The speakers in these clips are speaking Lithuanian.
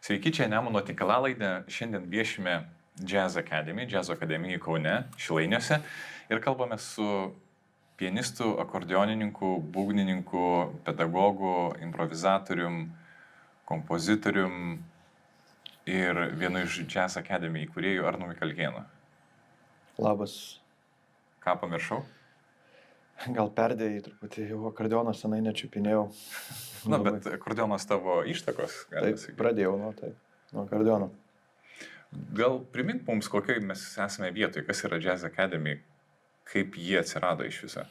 Sveiki, čia Nemuno tinklalaidė. Šiandien viešime Jazz Academy, Jazz Akademijai Kaune, Šilainiuose ir kalbame su pianistu, akordionininku, būgnininku, pedagogu, improvizatorium, kompozitorium ir vienu iš Jazz Academy įkūrėjų Arnu Mikalkėnu. Labas. Ką pamiršau? Gal perdėjai truputį, jau akordioną senai nečiupinėjau. Na, bet akordionas tavo ištakos. Taip, pradėjau nuo akordiono. Gal primink mums, kokioj mes esame vietoje, kas yra Jazz Academy, kaip jie atsirado iš viso?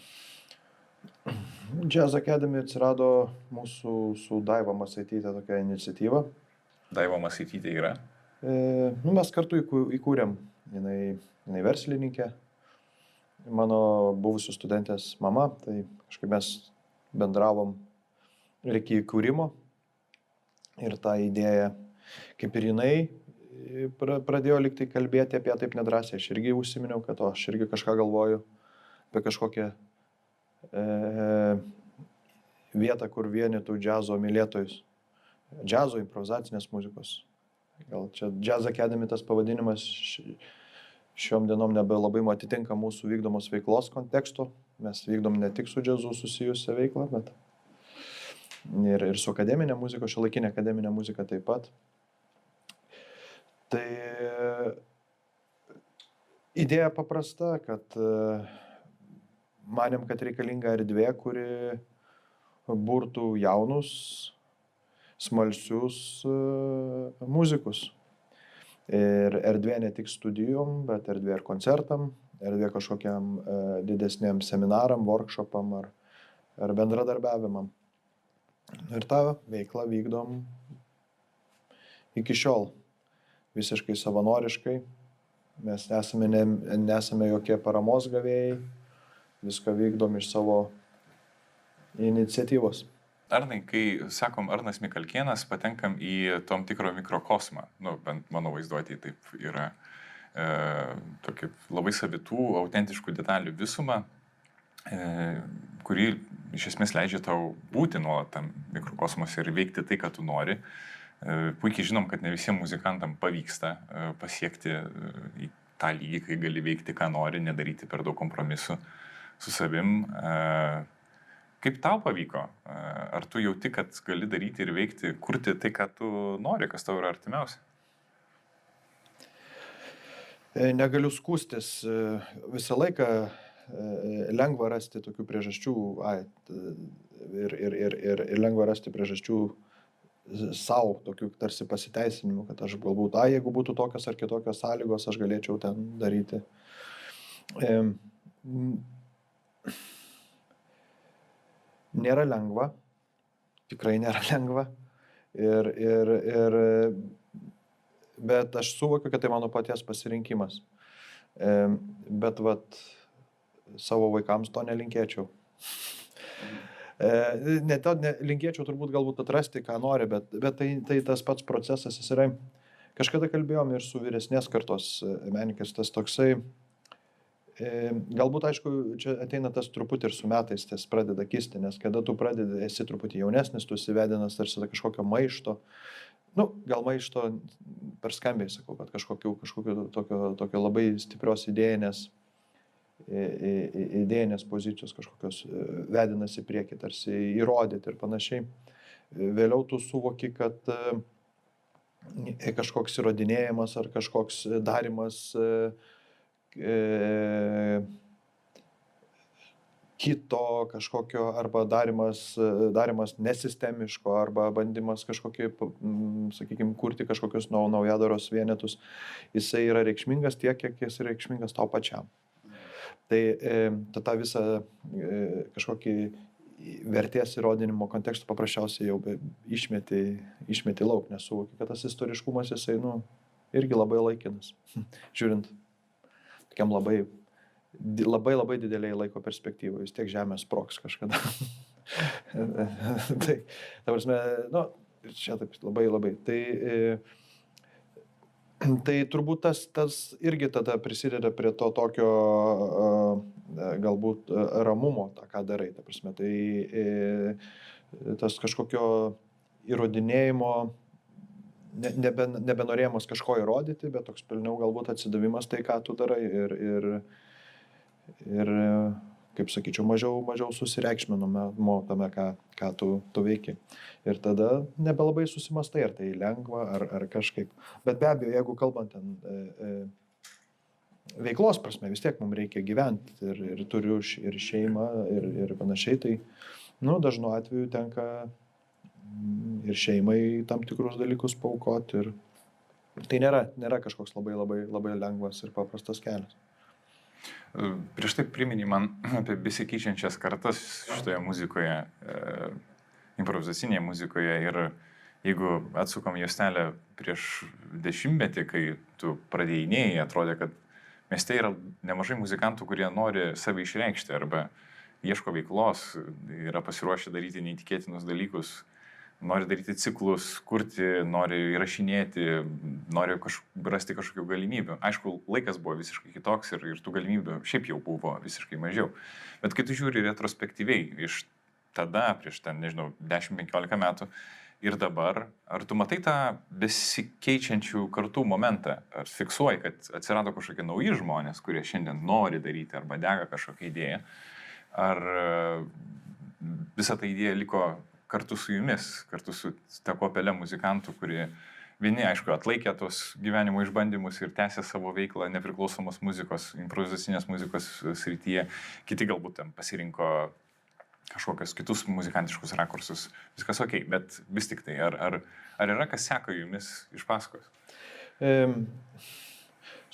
Jazz Academy atsirado mūsų su Daiva Masaitytė tokia iniciatyva. Daiva Masaitytė yra? Mes kartu įkūrėm, jinai verslininkė, mano buvusių studentės mama, tai kažkaip mes bendravom ir iki įkūrimo ir tą idėją, kaip ir jinai pradėjo liktai kalbėti apie taip nedrąsiai, aš irgi užsiminiau, kad aš irgi kažką galvoju apie kažkokią vietą, kur vienytų džiazo mylėtojus, džiazo improvizacinės muzikos. Gal čia Jazz Academy tas pavadinimas šiom dienom nebelabai atitinka mūsų vykdomos veiklos konteksto. Mes vykdom ne tik su džiazu susijusią veiklą, bet ir su akademinė muzika, šiuolaikinė akademinė muzika taip pat. Tai idėja paprasta, kad manėm, kad reikalinga erdvė, kuri burtų jaunus, smalsius muzikus. Ir erdvė ne tik studijom, bet erdvė ir koncertam, erdvė kažkokiam didesniam seminaram, workshopam ar bendradarbiavimam. Ir tą veiklą vykdom iki šiol visiškai savanoriškai. Mes nesame jokie paramos gavėjai, viską vykdom iš savo iniciatyvos. Arnai, kai sakom Arnas Mikalkėnas, patenkam į tom tikro mikrokosmą. Bent mano vaizduotėje taip yra. Tokį labai savitų, autentiškų detalių visumą, kuri iš esmės leidžia tau būti nuolat tam mikrokosmose ir veikti tai, ką tu nori. Puikiai žinom, kad ne visiems muzikantam pavyksta pasiekti į tą lygį, kai gali veikti, ką nori, nedaryti per daug kompromisų su savim. Kaip tau pavyko? Ar tu jauti, kad gali daryti ir veikti, kurti tai, ką tu nori, kas tau yra artimiausia? Negaliu skųstis. Visą laiką lengva rasti tokių priežasčių ir lengva rasti priežasčių savo, tokių tarsi pasiteisinimų, kad aš galbūt, jeigu būtų tokios ar kitokios sąlygos, aš galėčiau ten daryti. Nėra lengva, tikrai nėra lengva, bet aš suvokiu, kad tai mano paties pasirinkimas. Bet savo vaikams to nelinkėčiau. Linkėčiau turbūt galbūt atrasti, ką nori, bet tai tas pats procesas, jis yra. Kažkada kalbėjom ir su vyresnės kartos menininkais, tas toksai. Galbūt, aišku, čia ateina tas truputį ir su metais, tas pradeda kisti, nes kada tu pradedi, esi truputį jaunesnis, tu įsivedinas tarsi kažkokio maišto, gal maišto per skambiai sakau, bet kažkokio tokio labai stiprios idėjinės pozicijos kažkokios vedinasi prieki, tarsi įrodyti ir panašiai. Vėliau tu suvoki, kad kažkoks įrodinėjimas ar kažkoks darimas kito kažkokio arba darimas nesistemiško arba bandymas kažkokį, sakykime, kurti kažkokius naujadaros vienetus, jisai yra reikšmingas tiek, kiek jis yra reikšmingas tau pačiam. Tai tą visą kažkokį vertės įrodinimo kontekstą paprasčiausiai jau išmeti lauk, nes suvoki, kad tas istoriškumas jisai irgi labai laikinas, žiūrint tokiam labai dideliai laiko perspektyvoje, vis tiek žemė sprogs kažkada. Tai, ta prasme, čia taip labai. Tai turbūt tas irgi tada prisideda prie to tokio galbūt ramumo, tą ką darai. Ta prasme, tai tas kažkokio įrodinėjimo nebenorėjimas kažko įrodyti, bet toks pilniau galbūt atsidavimas tai, ką tu darai ir kaip sakyčiau, mažiau susireikšminamo tame, ką tu veiki. Ir tada nebelabai susimastai, ar tai lengva, ar kažkaip. Bet be abejo, jeigu kalbant ten veiklos prasme, vis tiek mums reikia gyventi ir turiu ir šeimą ir panašiai, tai dažnu atveju tenka ir šeimai tam tikrus dalykus paaukoti ir tai nėra kažkoks labai lengvas ir paprastas kelias. Prieš tai priminė man apie besikeičiančias kartas šitoje muzikoje, improvizacinėje muzikoje ir jeigu atsukam juostelę prieš 10-metį, kai tu pradėjinėjai, atrodė, kad mieste yra nemažai muzikantų, kurie nori save išreikšti arba ieško veiklos, yra pasiruošę daryti neįtikėtinus dalykus, nori daryti ciklus, kurti, nori įrašinėti, nori rasti kažkokių galimybių. Aišku, laikas buvo visiškai kitoks ir tų galimybių šiaip jau buvo visiškai mažiau. Bet kai tu žiūri retrospektyviai iš tada, prieš ten, nežinau, 10-15 metų ir dabar, ar tu matai tą besikeičiančių kartų momentą? Ar fiksuoji, kad atsirado kažkokie nauji žmonės, kurie šiandien nori daryti arba dega kažkokią idėją? Ar visa ta idėja liko kartu su jumis, kartu su ta kopelė muzikantų, kurie vieni, aišku, atlaikė tos gyvenimo išbandymus ir tęsė savo veiklą nepriklausomos muzikos, improvizacinės muzikos srityje, kiti galbūt tam pasirinko kažkokius kitus muzikantiškus rakursus. Viskas ok, bet vis tik tai, ar yra kas seka jumis iš paskos?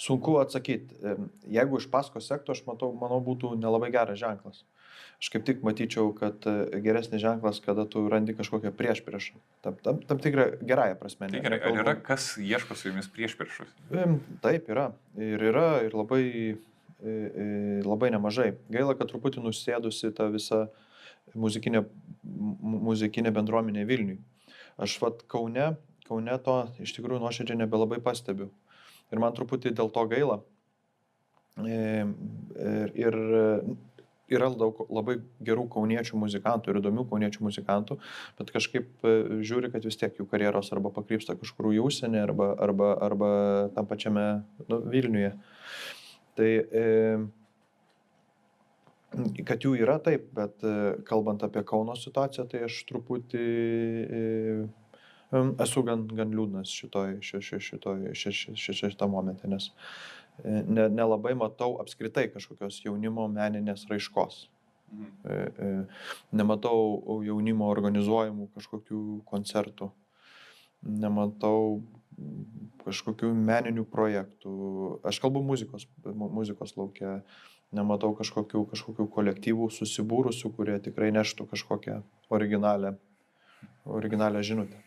Sunku atsakyti. Jeigu iš paskos sektų, aš manau, būtų nelabai geras ženklas. Aš kaip tik matyčiau, kad geresnis ženklas, kada tu randi kažkokią priešpriešą. Tam tikrą gerąją prasme. Tai gerai, ar yra kas ieško su jumis priešpriešus? Taip, yra. Ir labai nemažai. Gaila, kad truputį nusėdusi ta visa muzikinė bendruomenė Vilniui. Aš Kaune to iš tikrųjų nuoširdžiai nebelabai pastebiu. Ir man truputį dėl to gaila. Ir yra labai gerų kauniečių muzikantų ir įdomių kauniečių muzikantų, bet kažkaip žiūri, kad vis tiek jų karjeros arba pakrypsta kažkur į užsienį, arba tam pačiame Vilniuje. Tai kad jų yra taip, bet kalbant apie Kauno situaciją, tai aš truputį esu gan liūdnas šitą momentą, nes nelabai matau apskritai kažkokios jaunimo meninės raiškos. Nematau jaunimo organizuojamų kažkokių koncertų, nematau kažkokių meninių projektų. Aš kalbu muzikos lauke, nematau kažkokių kolektyvų susibūrusių, kurie tikrai neštų kažkokią originalią žinutę.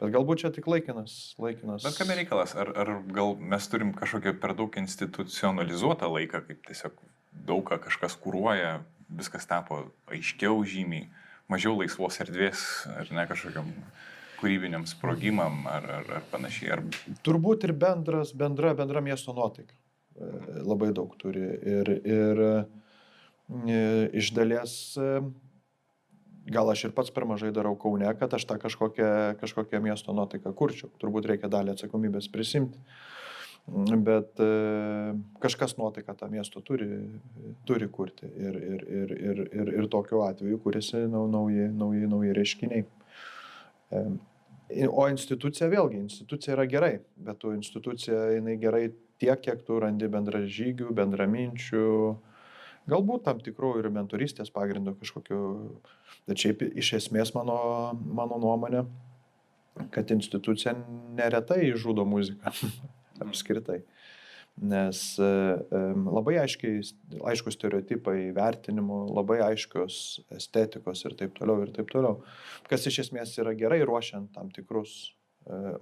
Bet galbūt čia tik laikinas. Bet kame reikalas? Ar gal mes turim kažkokią per daug institucionalizuotą laiką, kaip tiesiog daug ką kažkas kuruoja, viskas tapo aiškiau žymiai, mažiau laisvos erdvės, ar ne kažkokiam kūrybiniam sprogimam, ar panašiai? Turbūt ir bendra miesto nuotaika labai daug turi. Ir iš dalies gal aš ir pats per mažai darau Kaune, kad aš tą kažkokią miesto nuotaiką kurčiau. Turbūt reikia dalį atsakomybės prisimti. Bet kažkas nuotaiką tą miesto turi kurti. Ir tokiu atveju kuriasi nauji reiškiniai. O institucija yra gerai, bet tu institucija jinai gerai tiek, kiek tu randi bendražygių, bendraminčių, galbūt tam tikrų ir mentorystės pagrindų kažkokiu, bet šiaip iš esmės mano nuomonė, kad institucija neretai žudo muziką apskritai, nes labai aiškus stereotipai vertinimų, labai aiškios estetikos ir taip toliau, kas iš esmės yra gerai ruošiant tam tikrus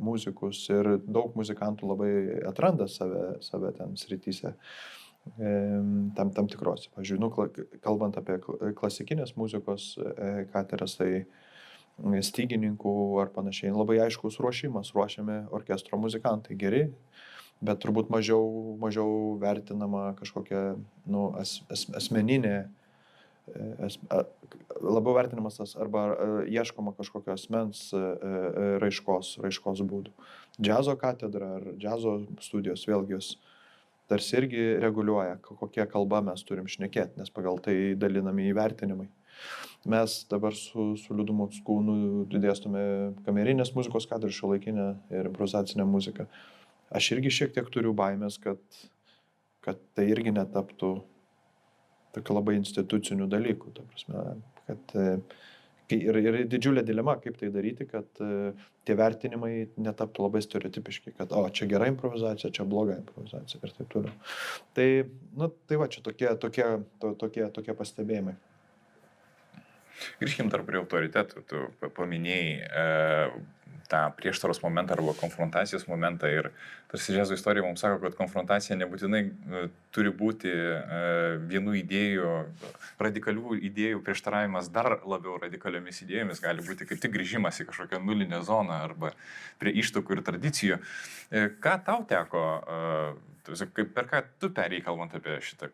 muzikus ir daug muzikantų labai atranda save ten srityse. Tam tikros. Pavyzdžiui, kalbant apie klasikinės muzikos katedras, tai stygininkų ar panašiai, labai aiškus ruošimas, ruošiami orkestro muzikantai geri, bet turbūt mažiau vertinama kažkokia asmeninė labiau vertinamas tas arba ieškoma kažkokio asmens raiškos būdų. Džiazo katedra ar džiazo studijos vėlgi jos tarsi irgi reguliuoja, kokia kalba mes turim šnekėti, nes pagal tai dalinami įvertinimai. Mes dabar su Liudu Mockūnu dėstome kamerinės muzikos katedrą, šiuolaikinę ir improvizacinę muziką. Aš irgi šiek tiek turiu baimės, kad tai irgi netaptų tokiu labai instituciniu dalyku. Ta prasme, kad ir didžiulė dilema, kaip tai daryti, kad tie vertinimai netaptų labai stereotipiški, kad čia gera improvizacija, čia bloga improvizacija ir taip toliau. Tai va, čia tokie pastebėjimai. Grįžkim dar prie autoritetų. Tu paminėjai tą prieštaros momentą arba konfrontacijos momentą ir tarsi džiazo istorija mums sako, kad konfrontacija nebūtinai turi būti vienų idėjų, radikalių idėjų prieštaravimas dar labiau radikaliomis idėjomis, gali būti kaip tik grįžimas į kažkokią nulinę zoną arba prie ištakų ir tradicijų. Ką tau teko, per ką tu perėjai kalbant apie šitą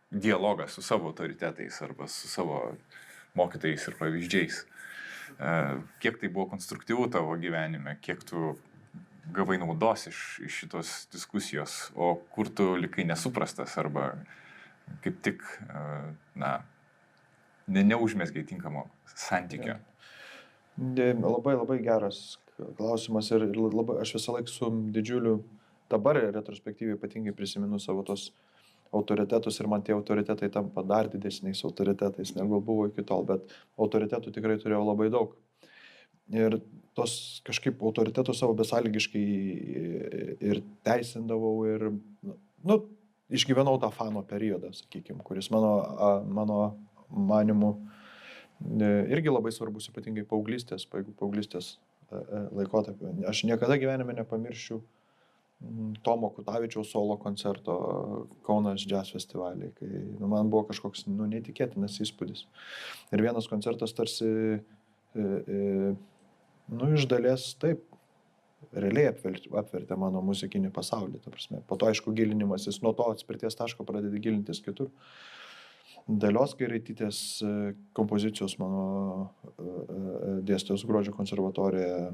dialogą su savo autoritetais arba su savo mokytojais ir pavyzdžiais? Kiek tai buvo konstruktyvu tavo gyvenime, kiek tu gavai naudos iš šitos diskusijos, o kur tu likai nesuprastas arba kaip tik neužmesgai tinkamo santykio? Labai geras klausimas ir labai, aš visą laiką su didžiuliu, dabar retrospektyviai ypatingai prisimenu savo tos autoritetus ir man tie autoritetai tampa dar didesniais autoritetais, negu buvo iki tol, bet autoritetų tikrai turėjau labai daug. Ir tos kažkaip autoritetus savo besąlygiškai ir teisindavau ir, išgyvenau tą fano periodą, sakykime, kuris mano manimu irgi labai svarbus, ypatingai paauglystės laikotarpiu. Aš niekada gyvenime nepamiršiu Tomo Kutavičiaus solo koncerto Kaunas Jazz festivalyje, kai man buvo kažkoks neįtikėtinas įspūdis. Ir vienas koncertas tarsi, iš dalies taip, realiai apvertė mano muzikinį pasaulį. Ta prasme. Po to, aišku, gilinimasis, nuo to atspirties taško pradedi gilintis kitur. Dalios Kairaitytės kompozicijos mano dėstytojos Gruodžio konservatorijoje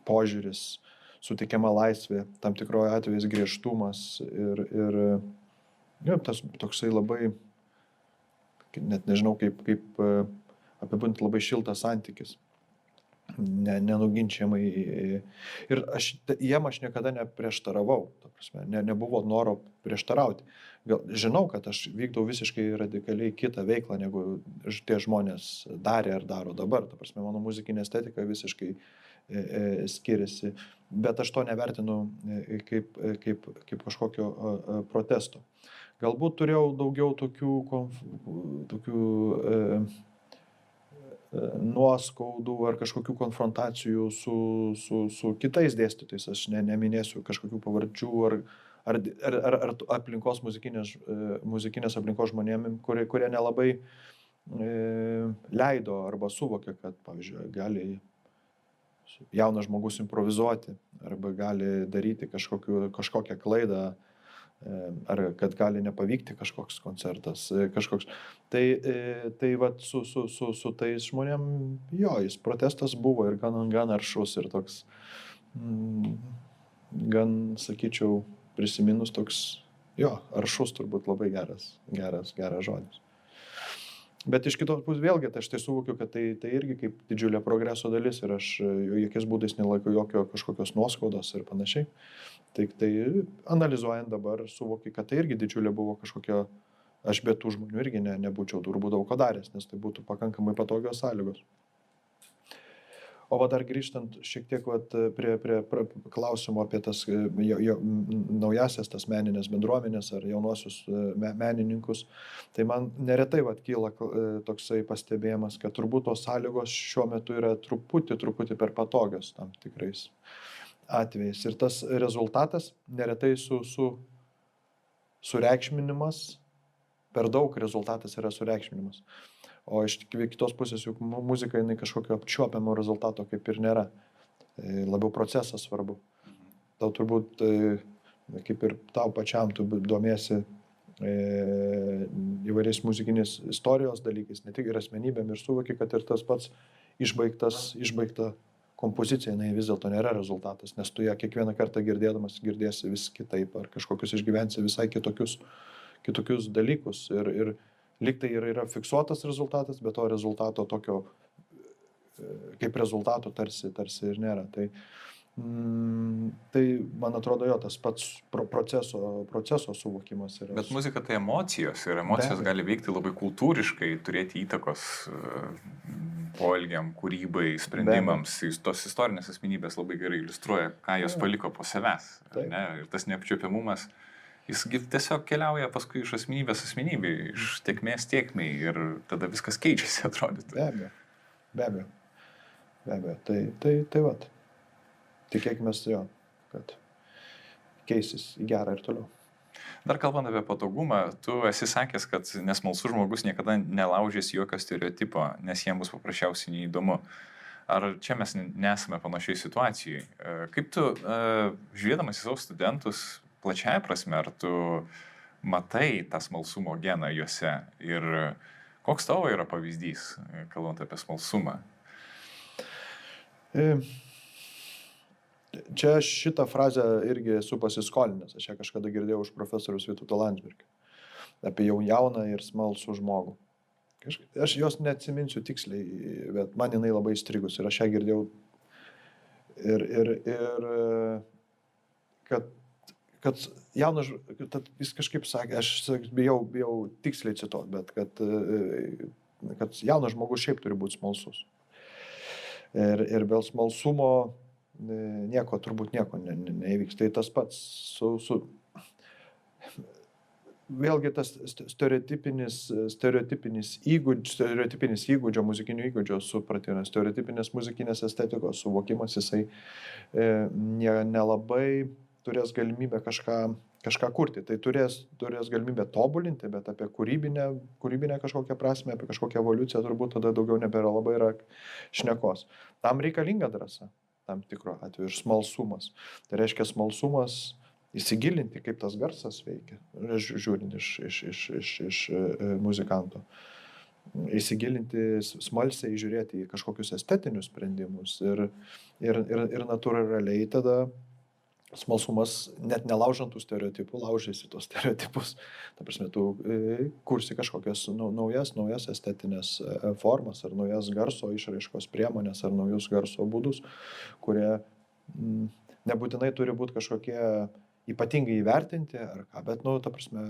požiūris, suteikiama laisvė, tam tikroje atvejais griežtumas ir tas toksai labai, net nežinau kaip apibūdinti, labai šiltas santykis, nenuginčiamai. Ir jiem aš niekada neprieštaravau, ta prasme, nebuvo noro prieštarauti. Žinau, kad aš vykdau visiškai radikaliai kitą veiklą, negu tie žmonės darė ar daro dabar. Ta prasme, mano muzikinė estetika visiškai skiriasi, bet aš to nevertinu kaip kažkokio protesto. Galbūt turėjau daugiau tokių nuoskaudų ar kažkokių konfrontacijų su kitais dėstytojais. Aš neminėsiu kažkokių pavardžių ar aplinkos muzikinės aplinkos žmonėm, kurie nelabai leido arba suvokė, kad, pavyzdžiui, gali jaunas žmogus improvizuoti arba gali daryti kažkokią klaidą ar kad gali nepavykti kažkoks koncertas, kažkoks. Tai vat su tais žmonėm, jis protestas buvo ir gan aršus ir toks, gan, sakyčiau, prisiminus toks, aršus turbūt labai geras žodis. Bet iš kitos pusės vėlgi, aš tai suvokiu, kad tai irgi kaip didžiulė progreso dalis ir aš jokiais būdais nelaikau jokio kažkokios nuoskaudos ir panašiai. Tai analizuojant dabar suvokiu, kad tai irgi didžiulė buvo kažkokia, aš be tų žmonių irgi nebūčiau turbūt daug ko daręs, nes tai būtų pakankamai patogios sąlygos. O dar grįžtant šiek tiek prie klausimo apie tas naujasias tas meninės bendruomenės ar jaunuosius menininkus, tai man neretai kyla toksai pastebėjimas, kad turbūt tos sąlygos šiuo metu yra truputį per patogios tam tikrais atvejais. Ir tas rezultatas neretai sureikšminimas, per daug rezultatas yra sureikšminimas. O iš kitos pusės juk muzika, jinai kažkokio apčiuopiamo rezultato kaip ir nėra. Labiau procesas svarbu. Tau turbūt, kaip ir tau pačiam, tu domiesi įvairiais muzikinės istorijos dalykais, ne tik ir asmenybėm, ir suvoki, kad ir tas pats išbaigta kompozicija, jinai vis dėlto nėra rezultatas, nes tu ją kiekvieną kartą girdėdamas girdėsi vis kitaip, ar kažkokius išgyvensi visai kitokius dalykus. Ir lyg tai yra fiksuotas rezultatas, bet to rezultato tokio, kaip rezultato tarsi ir nėra. Tai man atrodo, jo, tas pats proceso suvokimas yra. Bet muzika tai emocijos ir emocijos gali veikti labai kultūriškai, turėti įtakos poelgiam, kūrybai, sprendimams. Tos istorinės asmenybės labai gerai iliustruoja, ką jos paliko po savęs. Ne? Ir tas neapčiuopiamumas, jis tiesiog keliauja paskui iš asmenybės asmenybei, iš tėkmės tėkmei ir tada viskas keičiasi, atrodytų. Be abejo. Tai vat. Tikėkime jo, kad keisis į gerą ir toliau. Dar kalbant apie patogumą, tu esi sakęs, kad nesmalsus žmogus niekada nelaužys jokio stereotipo, nes jiems bus paprasčiausiai neįdomu. Ar čia mes nesame panašiai situacijai? Kaip tu, žiūrėdamas į savo studentus, plačiaja prasme, ar tu matai tą smalsumo geną juose? Ir koks tavo yra pavyzdys, kalbant apie smalsumą? Čia šitą frazę irgi esu pasiskolinęs, aš ją kažkada girdėjau iš profesoriaus Vytauto Landsbergio, apie jauną ir smalsų žmogų. Aš jos neatsiminsiu tiksliai, bet man jinai labai įstrigus ir aš ją girdėjau ir kad jaunas, jis kažkaip sakė, aš bijau tiksliai cituoti, bet kad jaunas žmogus šiaip turi būti smalsus. Ir be smalsumo turbūt nieko neįvyks. Tai tas pats vėlgi tas stereotipinis įgūdžio, muzikinio įgūdžio supratimas, stereotipinės muzikinės estetikos suvokimas, jisai nelabai turės galimybę kažką kurti. Tai turės galimybę tobulinti, bet apie kūrybinę kažkokią prasme, apie kažkokią evoliuciją turbūt tada daugiau nebėra labai yra šnekos. Tam reikalinga drąsa. Tam tikro atveju ir smalsumas. Tai reiškia smalsumas įsigilinti, kaip tas garsas veikia, žiūrint iš muzikanto. Įsigilinti, smalsiai žiūrėti į kažkokius estetinius sprendimus ir natūraliai tada smalsumas, net nelaužant tų stereotipų, laužysi tos stereotipus. Ta prasme, tu kursi kažkokias naujas estetinės formas, ar naujas garso išraiškos priemonės, ar naujus garso būdus, kurie nebūtinai turi būti kažkokie ypatingai įvertinti, ar ką, bet, ta prasme,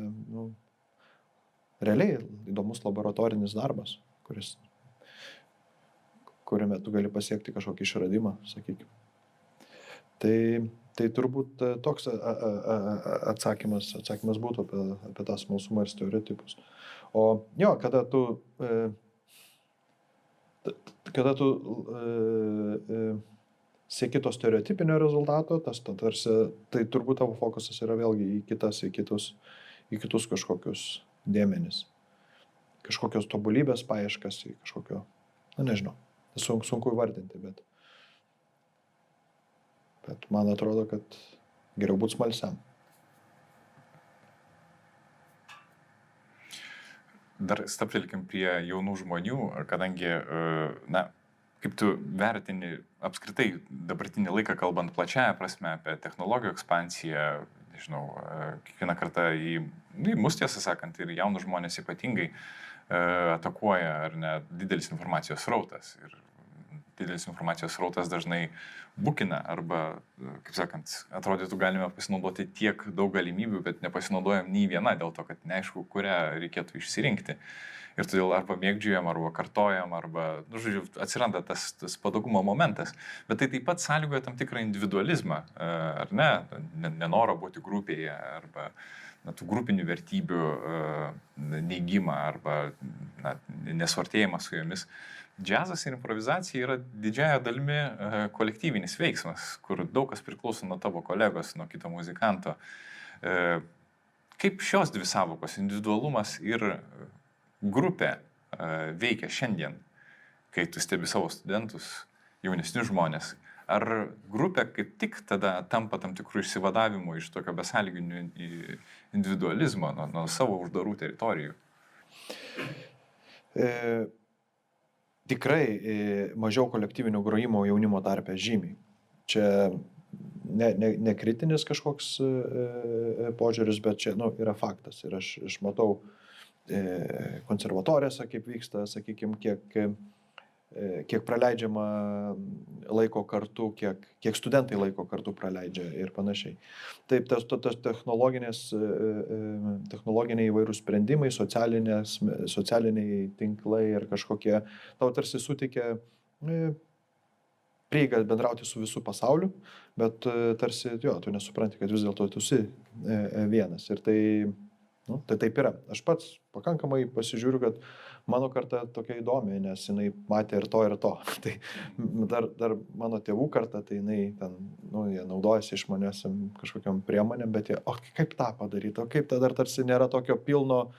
realiai įdomus laboratorinis darbas, kuriame tu gali pasiekti kažkokį išradimą, sakykime. Tai turbūt toks atsakymas būtų apie tą smalsumą ir stereotipus. O jo, kada tu sieki to stereotipinio rezultato, tai turbūt tavo fokusas yra vėlgi į kitus kažkokius dėmenis. Kažkokios tobulybės paieškas, į kažkokio, nežinau, sunku įvardinti, bet man atrodo, kad geriau būti smalsiam. Dar staptelkim prie jaunų žmonių, kadangi, kaip tu vertini apskritai dabartinį laiką, kalbant plačiaja prasme apie technologijų ekspansiją, nežinau, kiekvieną kartą į mus, tiesą sakant, ir jaunus žmonės ypatingai atakuoja, ar ne, didelis informacijos srautas. Ir didelis informacijos srautas dažnai bukina arba, kaip sakant, atrodytų galime pasinaudoti tiek daug galimybių, bet nepasinaudojam nei viena dėl to, kad neaišku, kurią reikėtų išsirinkti. Ir todėl arba mėgdžiojam, arba kartojam, arba, žodžiu, atsiranda tas patogumo momentas. Bet tai taip pat sąlygoja tam tikrą individualizmą, ar ne, nenoro būti grupėje, arba tų grupinių vertybių neigimą, arba nesuartėjimą su jomis. Džiazas ir improvizacija yra didžiąja dalimi kolektyvinis veiksmas, kur daug kas priklauso nuo tavo kolegos, nuo kito muzikanto. Kaip šios dvi savokos, individualumas ir grupė, veikia šiandien, kai tu stebi savo studentus, jaunesnius žmonės? Ar grupė kaip tik tada tampa tam tikrų išsivadavimų iš tokio besąlyginio individualizmo nuo savo uždarų teritorijų? Tikrai mažiau kolektyvinio grojimo jaunimo tarpe žymiai. Čia ne kritinis kažkoks požiūris, bet čia yra faktas. Ir aš matau konservatorėse, kaip vyksta, sakykime, kiek praleidžiama laiko kartu, kiek studentai laiko kartu praleidžia ir panašiai. Taip, tas technologiniai įvairūs sprendimai, socialiniai tinklai ir kažkokie, tau tarsi suteikia prieigą bendrauti su visų pasauliu, bet tarsi, tu nesupranti, kad vis dėlto tu esi vienas. Ir tai taip yra. Aš pats pakankamai pasižiūriu, kad mano karta tokia įdomi, nes jinai matė ir to. Tai dar mano tėvų karta, tai jinai ten, jie naudojasi išmaniosiam kažkokiam priemonėm, bet jie, kaip tą padaryti, kaip tada dar tarsi nėra tokio pilno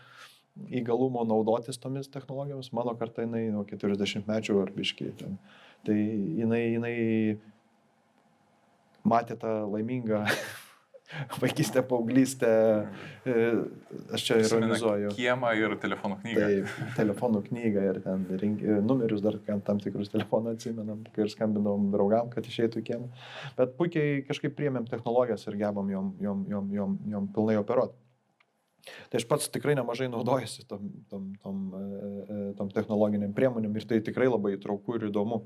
įgalumo naudotis tomis technologijomis. Mano karta, jinai 40 mečių ar biškiai ten. Tai jinai matė tą laimingą vaikystę, paauglystę, aš čia ironizuoju. Kiemą ir telefonų knygą. Taip, telefonų knygą ir ten numerius dar tam tikrus telefonų atsimenam, kai ir skambindavom draugam, kad išeitų į kiemą. Bet puikiai kažkaip priėmėm technologijas ir gebam jom pilnai operuoti. Tai aš pats tikrai nemažai naudojasi tom technologiniam priemonėm ir tai tikrai labai įtrauku ir įdomu.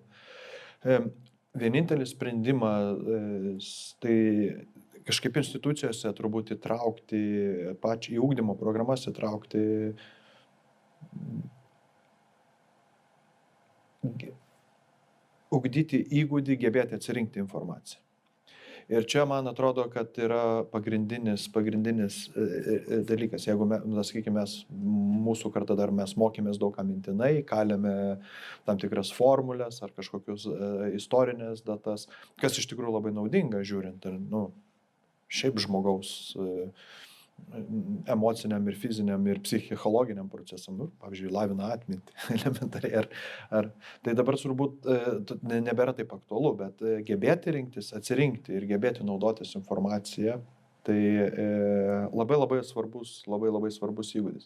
Vienintelis sprendimas tai kažkaip institucijose turbūt įtraukti, į ugdymo programas įtraukti ugdyti įgūdį gebėti atsirinkti informaciją. Ir čia man atrodo, kad yra pagrindinis dalykas. Jeigu sakykime, mūsų kartą dar mes mokėmės daug ką mintinai, kalėme tam tikras formulės ar kažkokius istorinės datas, kas iš tikrųjų labai naudinga žiūrint, šiaip žmogaus emociniam ir fiziniam ir psichologiniam procesam, pavyzdžiui, lavina atmintį elementariai. Tai dabar turbūt nebėra taip aktualu, bet gebėti rinktis, atsirinkti ir gebėti naudotis informaciją, tai labai svarbus įgūdis.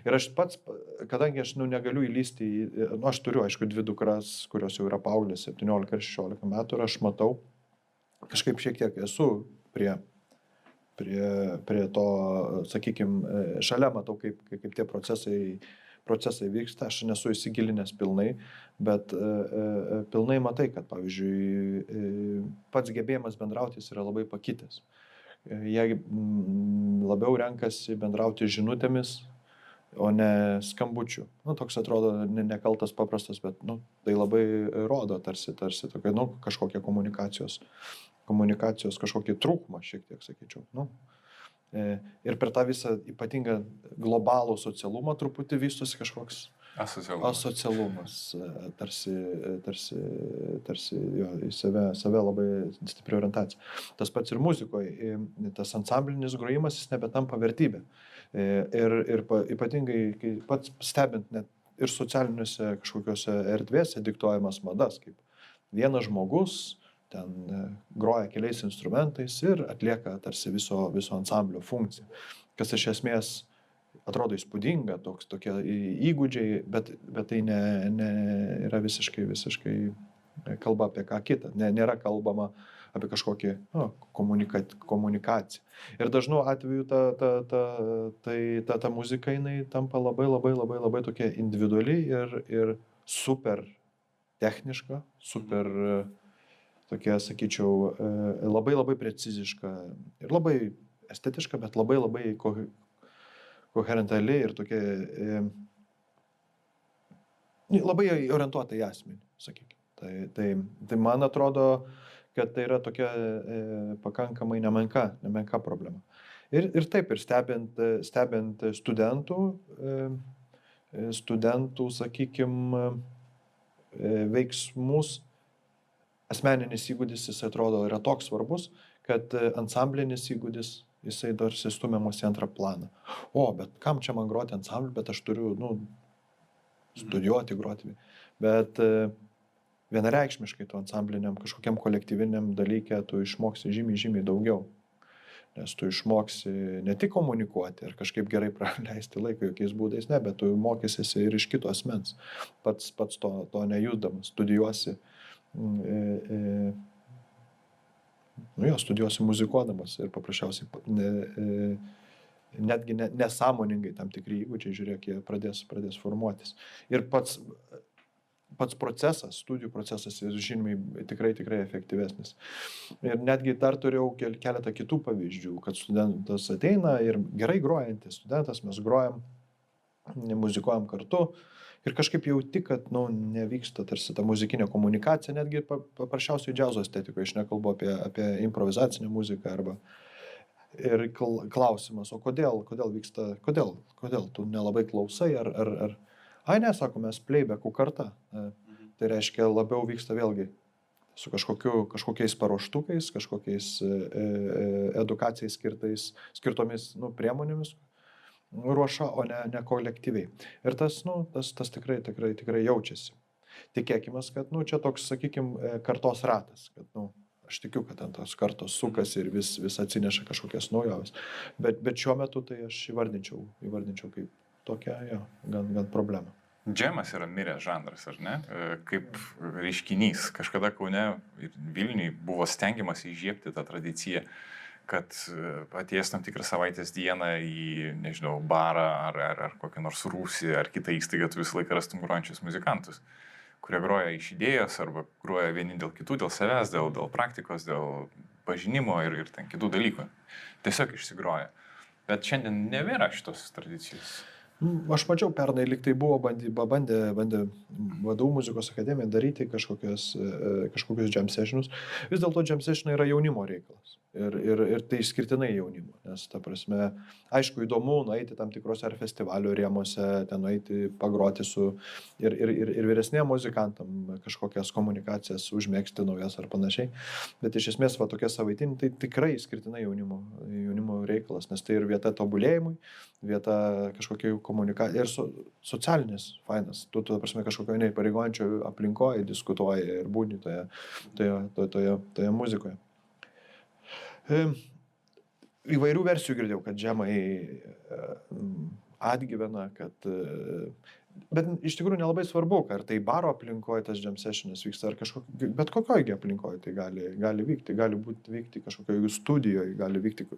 Ir aš pats, kadangi aš negaliu įlysti, aš turiu, aišku, 2 dukras, kurios jau yra paauglės 17 ir 16 metų, ir aš matau, kažkaip šiek tiek esu prie to, sakykime, šalia matau, kaip tie procesai vyksta, aš nesu įsigilinęs pilnai, bet pilnai matai, kad, pavyzdžiui, pats gebėjimas bendrauti yra labai pakitęs. Jie labiau renkasi bendrauti žinutėmis, o ne skambučių. Toks atrodo nekaltas, paprastas, bet tai labai rodo tarsi tokia, kažkokia komunikacijos kažkokį trūkumą, šiek tiek sakyčiau. Ir per tą visą ypatingą globalų socialumą truputį vystosi kažkoks asocialumas, tarsi jo, į save labai stipri orientacija. Tas pats ir muzikoje, tas ansamblinis grojimas, jis nebetampa vertybė. Ir ypatingai, kai pats stebint net ir socialiniuose kažkokiuose erdvėse diktuojamas madas, kaip vienas žmogus ten groja keliais instrumentais ir atlieka tarsi viso ansamblio funkciją, kas iš esmės atrodo įspūdinga, tokie įgūdžiai, bet tai yra visiškai kalba apie ką kitą, nėra kalbama apie kažkokį komunikaciją. Ir dažnu atveju ta muzika, jinai tampa labai tokia individuali ir super techniška, super tokia, sakyčiau, labai preciziška ir labai estetiška, bet labai koherentali ir tokia labai orientuota į asmenį, sakykime. Tai man atrodo, kad tai yra tokia pakankamai nemenka problema. Ir taip, ir stebint studentų, sakykime, veiksmus, asmeninis įgūdis, jis atrodo, yra toks svarbus, kad ansamblinis įgūdis, jisai dar stumiamas į antrą planą. Bet kam čia man groti ansamblį, bet aš turiu studijuoti groti. Bet vienareikšmiškai tu ansambliniam kažkokiam kolektyviniam dalykė tu išmoksi žymiai daugiau. Nes tu išmoksi ne tik komunikuoti ir kažkaip gerai praleisti laiką jokiais būdais, ne, bet tu mokysiesi ir iš kito asmens. Pats to nejusdamas, studijuosi, studijuosi muzikuodamas ir paprasčiausiai netgi nesąmoningai tam tikri įgūdžiai, žiūrėk, jie pradės formuotis. Ir pats procesas, studijų procesas žymiai tikrai efektyvesnis. Ir netgi dar turėjau keletą kitų pavyzdžių, kad studentas ateina ir gerai grojantis studentas, mes grojam, muzikuojam kartu ir kažkaip jauti, kad nevyksta tarsi ta muzikinė komunikacija, netgi paprasčiausiai džiazo estetikoje, aš nekalbu apie improvizacinę muziką arba. Ir klausimas, o kodėl vyksta, kodėl tu nelabai klausai, ar ai ne, sako, mes playbacku karta. Tai reiškia, labiau vyksta vėlgi su kažkokiais paruoštukais, kažkokiais edukacijai skirtomis priemonėmis ruoša, o ne kolektyviai. Ir tas tikrai jaučiasi. Tikėkime, kad čia toks, sakykime, kartos ratas, kad aš tikiu, kad ant tos kartos sukasi ir vis atsineša kažkokias naujoves. Bet šiuo metu tai aš įvardinčiau kaip tokia, gan problema. Džemas yra miręs žanras, ar ne? Kaip reiškinys. Kažkada Kaune ir Vilniui buvo stengiamas įžiebti tą tradiciją, kad atėjęs tam tikrą savaitės dieną į, nežinau, barą ar kokią nors rūsį ar kitą įstaigą, tu visą laiką rastum grojančius muzikantus, kurie groja iš idėjos arba groja vieni dėl kitų, dėl savęs, dėl praktikos, dėl pažinimo ir ten kitų dalykų. Tiesiog išsigroja. Bet šiandien nebėra šitos tradicijos. Aš mačiau, pernai lyg tai buvo bandė VDU muzikos akademija daryti kažkokius jam sessionus. Vis dėlto jam sessionai yra jaunimo reikalas. Ir tai išskirtinai jaunimo. Nes, ta prasme, aišku, įdomu nueiti tam tikrose ar festivalio rėmose, ten nueiti pagroti su ir vyresniem muzikantam kažkokias komunikacijas užmėgsti naujas ar panašiai. Bet iš esmės, tokia savaitinė, tai tikrai išskirtinai jaunimo reikalas, nes tai ir vieta tobulėjimui, vieta kažkokiai komunikacijai ir socialinis fainas. Tu, ta prasme, kažkokio neįpareigojančio aplinkoje diskutuoji ir būni toje muzikoje. Įvairių versijų girdėjau, kad džemai atgyvena, bet iš tikrųjų nelabai svarbu, ar tai baro aplinkoje tas jam sessionas vyksta, ar bet kokioj aplinkoje tai gali vykti, vykti kažkokioj studijoje, gali vykti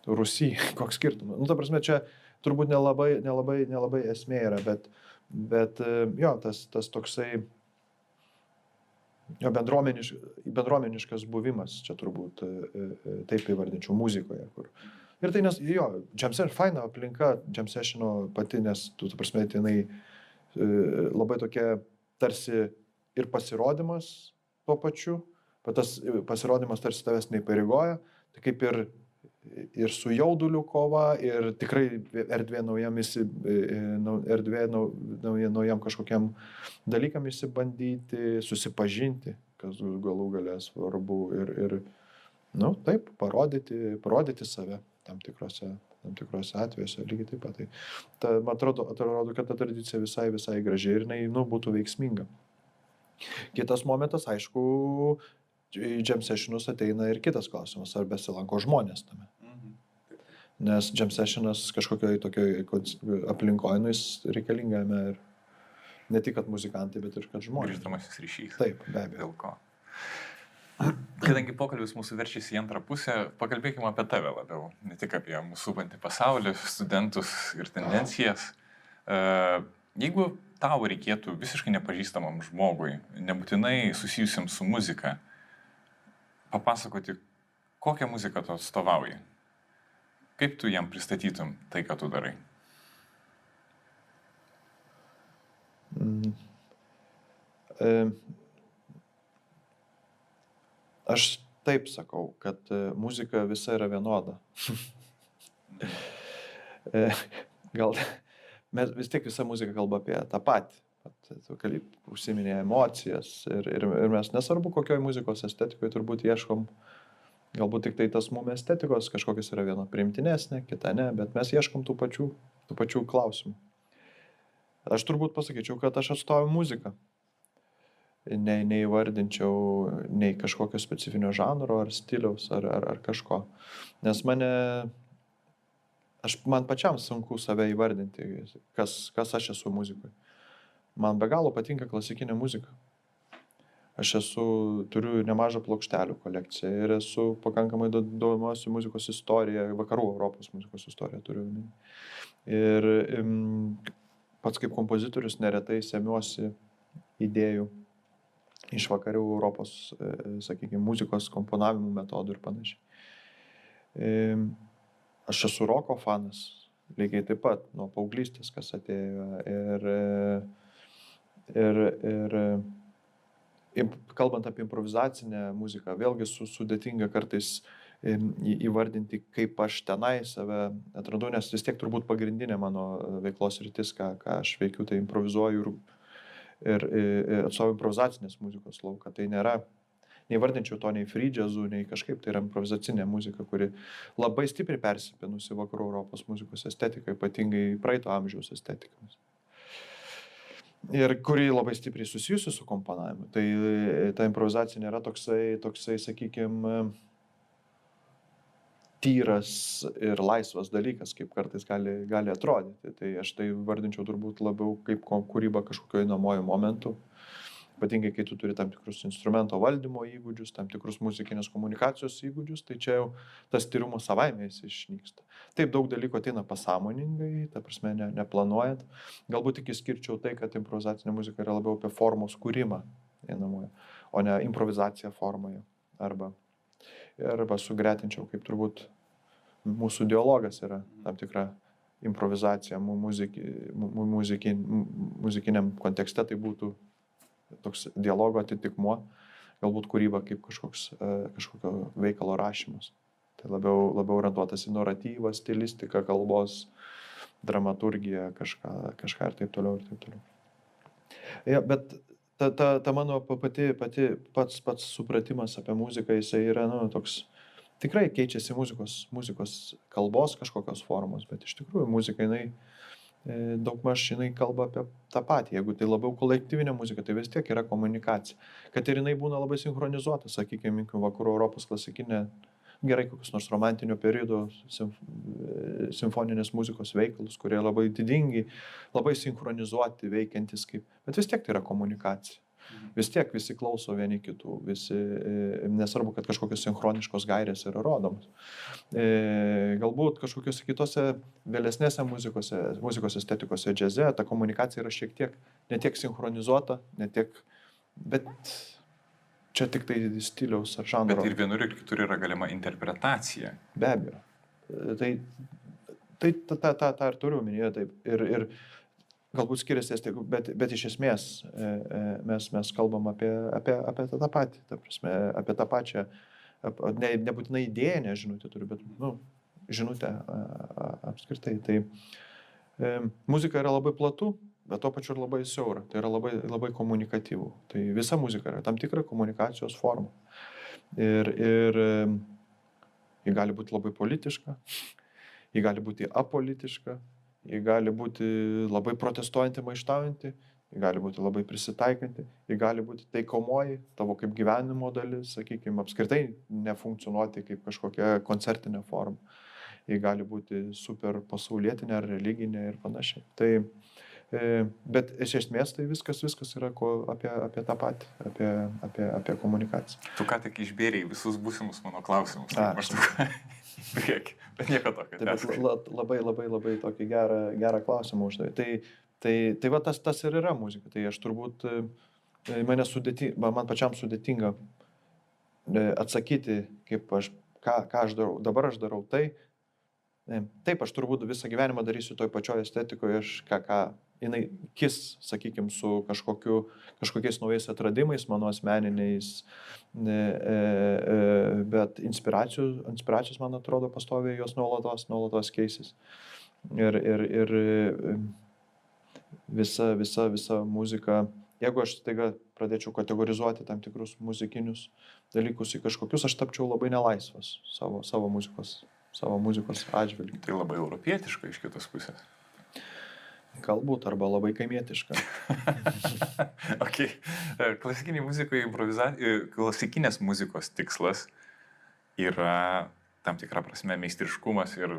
Rusy, koks skirtumas. Ta prasme, čia turbūt nelabai esmė yra, bet jo, tas toksai bendruomeniškas buvimas, čia turbūt taip įvardinčiau muzikoje. Ir tai nes, jam session, faina aplinka, jam sessiono pati, nes, tu prasme, jinai labai tokia tarsi ir pasirodymas tuo pačiu, bet tas pasirodymas tarsi tavęs neįpareigoja, tai kaip ir su jauduliu kova, ir tikrai erdvė naujam kažkokiam dalykam įsibandyti, susipažinti, kas galų gale svarbu ir taip, parodyti save tam tikrose atvejuose, lygiai taip pat. Tai man atrodo, kad ta tradicija visai graži ir jinai, būtų veiksminga. Kitas momentas, aišku, į jam sessionus ateina ir kitas klausimas, ar besilanko žmonės tame. Nes jam sessionas kažkokioj tokioj aplinkoje, jis reikalingame ir ne tik kad muzikantai, bet ir kad žmonės. Grįžtamasis ryšys. Taip, be abejo. Dėl ko. Kadangi pokalbis mūsų verčiasi į antrą pusę, pakalbėkime apie tave labiau, ne tik apie mūsų supantį pasaulį, studentus ir tendencijas. Jeigu tau reikėtų visiškai nepažįstamam žmogui, nebūtinai susijusiam su muzika, papasakoti, kokią muziką tu atstovauji. Kaip tu jam pristatytum tai, ką tu darai? Aš taip sakau, kad muzika visa yra vienoda. Gal vis tiek visa muzika kalba apie tą patį. Tu užsiminė emocijas ir mes nesvarbu, kokioj muzikos estetikoje turbūt ieškom, galbūt tik tai tas mum estetikos kažkokios yra viena priimtinesnė, kita ne, bet mes ieškom tų pačių klausimų. Aš turbūt pasakyčiau, kad aš atstovauju muziką. neįvardinčiau nei kažkokio specifinio žanro ar stiliaus ar kažko. Nes man pačiam sunku save įvardinti, kas aš esu muzikoje. Man be galo patinka klasikinė muzika. Turiu nemažą plokštelių kolekciją ir esu pakankamai domiuosi muzikos istorija, vakarų Europos muzikos istorija turiu. Ir pats kaip kompozitorius neretai semiuosi idėjų iš vakarių Europos, sakykime, muzikos komponavimų metodų ir panašiai. Aš esu roko fanas, lygiai taip pat, nuo paauglystės, kas atėjo. Ir kalbant apie improvizacinę muziką, vėlgi sudėtinga kartais įvardinti, kaip aš tenai save atrandu, nes vis tiek turbūt pagrindinė mano veiklos rytis, ką aš veikiu, tai improvizuoju ir atstovauju improvizacinės muzikos lauką. Tai nėra, neįvardinčiau to nei free jazzu, nei kažkaip, tai yra improvizacinė muzika, kuri labai stipriai persipynusi vakarų Europos muzikos estetiką, ypatingai praeito amžiaus estetiką. Ir kuri labai stipriai susijusi su komponavimu. Tai ta improvizacija nėra toksai, sakykime, tyras ir laisvas dalykas, kaip kartais gali atrodyti. Tai aš tai vardinčiau turbūt labiau kaip kūryba kažkokio einamojo momentu. Ypatingai, kai tu turi tam tikrus instrumento valdymo įgūdžius, tam tikrus muzikinės komunikacijos įgūdžius, tai čia jau tas tyrumo savaime jis išnyksta. Taip, daug dalykų ateina pasąmoningai, ta prasme, neplanuojant. Galbūt tik išskirčiau tai, kad improvizacinė muzika yra labiau apie formos kūrimą einamojo, o ne improvizaciją formoje. Arba sugretinčiau, kaip turbūt mūsų dialogas yra tam tikra improvizacija muzikiniam kontekste, tai būtų toks dialogo atitikmuo, galbūt kūryba kaip kažkokio veikalo rašymas. Tai labiau orientuotas į naratyvą, stilistiką, kalbos, dramaturgiją, kažką ir taip toliau. Ja, bet ta mano pats supratimas apie muziką, jisai yra, toks, tikrai keičiasi muzikos kalbos kažkokios formos, bet iš tikrųjų muzika, daugmaž jinai kalba apie tą patį. Jeigu tai labiau kolektyvinė muzika, tai vis tiek yra komunikacija. Kad ir jinai būna labai sinchronizuota, sakykime, vakarų Europos klasikinė, gerai kokius nors romantinio periodo simfoninės muzikos veikalus, kurie labai didingi, labai sinchronizuoti, veikiantis kaip. Bet vis tiek tai yra komunikacija. Vis tiek visi klauso vieni kitų, nesvarbu, kad kažkokios sinchroniškos gairės yra rodomos. Galbūt kažkokiuose kitose vėlesnėse muzikos estetikose, džiaze, ta komunikacija yra šiek tiek netiek sinchronizuota, bet čia tik tai stiliaus ar žanro. Bet ir vienur ir kitur yra galima interpretacija. Be abejo. Tai tą ir turiu minėti taip. Ir galbūt skiriasi, bet iš esmės mes kalbam apie tą patį, ta prasme, apie tą pačią, nebūtinai idėjinę žinutę turiu, bet žinutę apskritai. Tai muzika yra labai platu, bet tuo pačiu ir labai siaura, tai yra labai komunikatyvų. Tai visa muzika yra tam tikra komunikacijos forma. Ir ji gali būti labai politiška, ji gali būti apolitiška, ji gali būti labai protestuojanti, maištaujanti, ji gali būti labai prisitaikanti, ji gali būti taikomoji, tavo kaip gyvenimo dalis, sakykime, apskritai nefunkcionuoti kaip kažkokia koncertinė forma. Ji gali būti super pasaulietinė ar religinė ir panašiai. Bet iš esmės tai viskas yra apie tą patį, apie komunikaciją. Tu ką tik išbėrei visus būsimus mano klausimus. Bet nieko tokio. Labai tokį gerą klausimą už tai. Tai va tas ir yra muzika. Tai aš turbūt, man pačiam sudėtinga atsakyti, ką aš darau. Dabar aš darau tai. Taip, aš turbūt visą gyvenimą darysiu toj pačioj estetikoje, jinai kis, sakykime, su kažkokiais naujais atradimais, mano asmeniniais, bet inspiracijos, man atrodo, pastoviai jos nuolatos keisis. Ir visa muzika, jeigu aš staiga pradėčiau kategorizuoti tam tikrus muzikinius dalykus į kažkokius, aš tapčiau labai nelaisvas savo muzikos atžvilgiu. Tai labai europietiška iš kitos pusės. Galbūt, arba labai kaimietiška. Okay. Klasikinės muzikos tikslas yra tam tikra prasme meistriškumas ir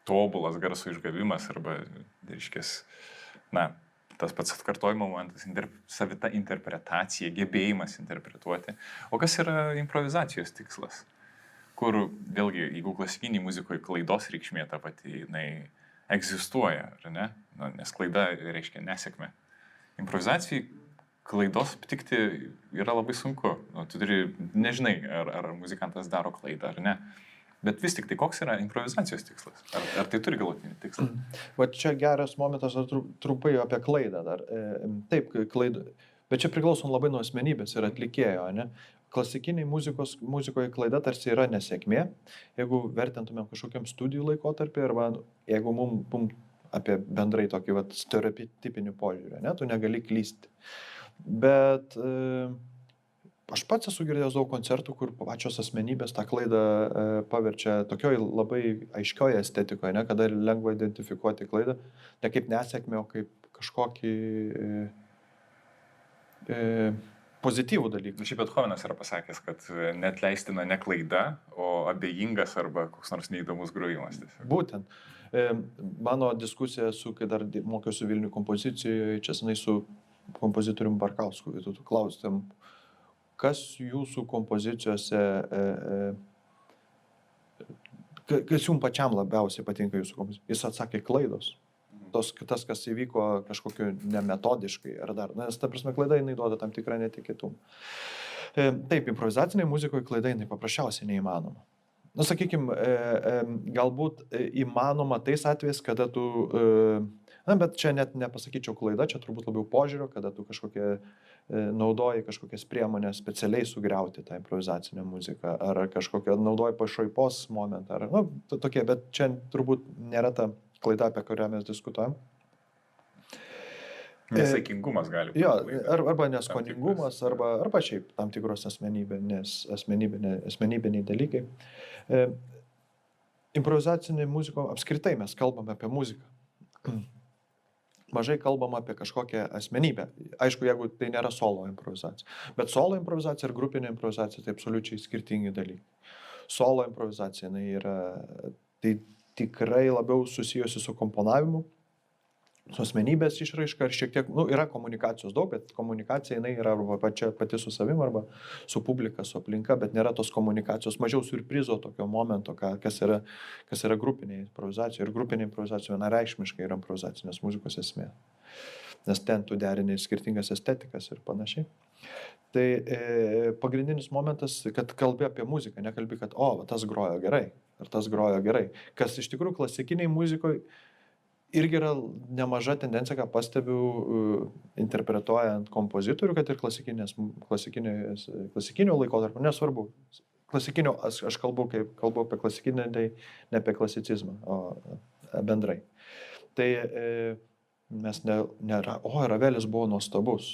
tobulas garso išgavimas arba, reiškės, tas pats atkartojimo momentas, savita interpretacija, gebėjimas interpretuoti. O kas yra improvizacijos tikslas? Kur vėlgi, jeigu klasikiniai muzikoje klaidos reikšmė ta pati, jinai egzistuoja, ar ne? Nes klaida reiškia nesėkmė. Improvizacijai klaidos aptikti yra labai sunku. Tu nežinai, ar muzikantas daro klaidą ar ne. Bet vis tik tai koks yra improvizacijos tikslas? Ar tai turi galutinį tikslą? Va čia geras momentas, trumpai apie klaidą dar. Taip, klaidą. Bet čia priklauso labai nuo asmenybės ir atlikėjo, ne? Klasikiniai muzikoje klaida tarsi yra nesėkmė, jeigu vertintumėm kažkokiam studijų laikotarpį, arba jeigu mum apie bendrai tokį stereotipinį požiūrį, ne, tu negali klysti. Bet aš pats esu girdėjęs daug koncertų, kur pačios asmenybės tą klaidą paverčia tokioj labai aiškioje estetikoje, ne, kada lengva identifikuoti klaidą, ne kaip nesėkmę, o kaip kažkokį pozityvų dalyką. Šiaip Bethovenas yra pasakęs, kad net leistina ne klaida, o abejingas arba koks nors neįdomus grojimas. Būtent. Mano diskusija kai dar mokiausi Vilnių kompozicijoje, čia senai su kompozitorium Barkausku, tu klausėm, kas jūsų kompozicijose, kas jums pačiam labiausiai patinka jūsų kompozicijose? Jis atsakė klaidos. Tas, kas įvyko kažkokiu nemetodiškai ar dar. Nes ta prasme klaida jinai duoda tam tikrą netikėtumą. Taip, improvizaciniai muzikoje klaida jinai paprasčiausiai neįmanoma. Sakykime, galbūt įmanoma tais atvejais, kada tu, bet čia net nepasakyčiau klaida, čia turbūt labiau požiūrio, kada tu naudoji kažkokias priemonės specialiai sugriauti tą improvizacinę muziką, ar kažkokią naudoji pašaipos momentą, ar, tokie, bet čia turbūt nėra ta klaida, apie kurią mes diskutuojam. Nesaikingumas gali būti. Jo, arba neskoningumas, arba šiaip tam tikros asmenybiniai dalykai. Improvizacinė muzika, apskritai mes kalbame apie muziką. Mažai kalbam apie kažkokią asmenybę. Aišku, jeigu tai nėra solo improvizacija. Bet solo improvizacija ir grupinė improvizacija tai absoliučiai skirtingi dalykai. Solo improvizacija yra tai tikrai labiau susijusi su komponavimu, su asmenybės išraiška ir šiek tiek, yra komunikacijos daug, bet komunikacija jinai yra arba pati su savim, arba su publika, su aplinka, bet nėra tos komunikacijos, mažiau surprizo tokio momento, kas yra grupinė improvizacija. Ir grupinė improvizacija vienareikšmiškai yra improvizacinės muzikos esmė. Nes ten tu derini skirtingas estetikas ir panašiai. Tai pagrindinis momentas, kad kalbi apie muziką, nekalbi, kad tas grojo gerai, ar tas grojo gerai. Kas iš tikrųjų klasikiniai muzikoje irgi yra nemaža tendencija, ką pastebiu interpretuojant kompozitorių, kad ir klasikinio laikotarpio, nesvarbu. Klasikinio, aš kalbu apie klasikinę, tai ne apie klasicizmą, o bendrai. Tai mes Ravelis buvo nuostabus.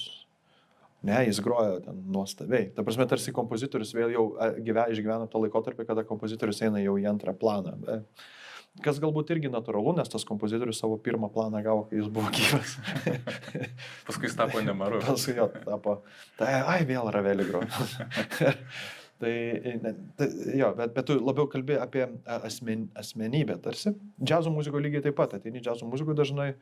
Ne, jis grojo ten nuostabiai. Ta prasme, tarsi kompozitorius vėl jau išgyveno tą laikotarpį, kada kompozitorius eina jau į antrą planą. Kas galbūt irgi natūralu, nes tas kompozitorius savo pirmą planą gavo, kai jis buvo gyvas. Paskui jis tapo nemaru. Paskui jo tapo, vėl Ravelį grojo. Bet tu labiau kalbi apie asmenybę tarsi. Džiazo muziko lygiai taip pat, ateini džiazo muzikų dažnai,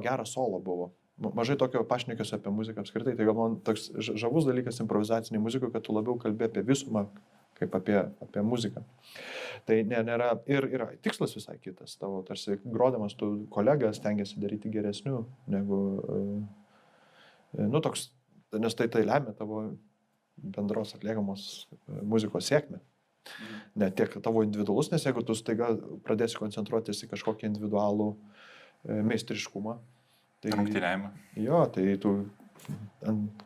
geras solo buvo. Mažai tokio pašnekės apie muziką apskritai, tai gal man toks žavus dalykas improvizaciniai muzikoje, kad tu labiau kalbi apie visumą, kaip apie muziką. Tai nėra, ir yra tikslas visai kitas, tavo tarsi grodamas tu kolegą stengiasi daryti geresnių, negu, toks, nes tai lemia tavo bendros atliekamos muzikos sėkmę. Ne tiek tavo individualus, nes jeigu tu staiga pradėsi koncentruotis į kažkokį individualų meistriškumą, tai rungtyniavimą. Jo, tai tu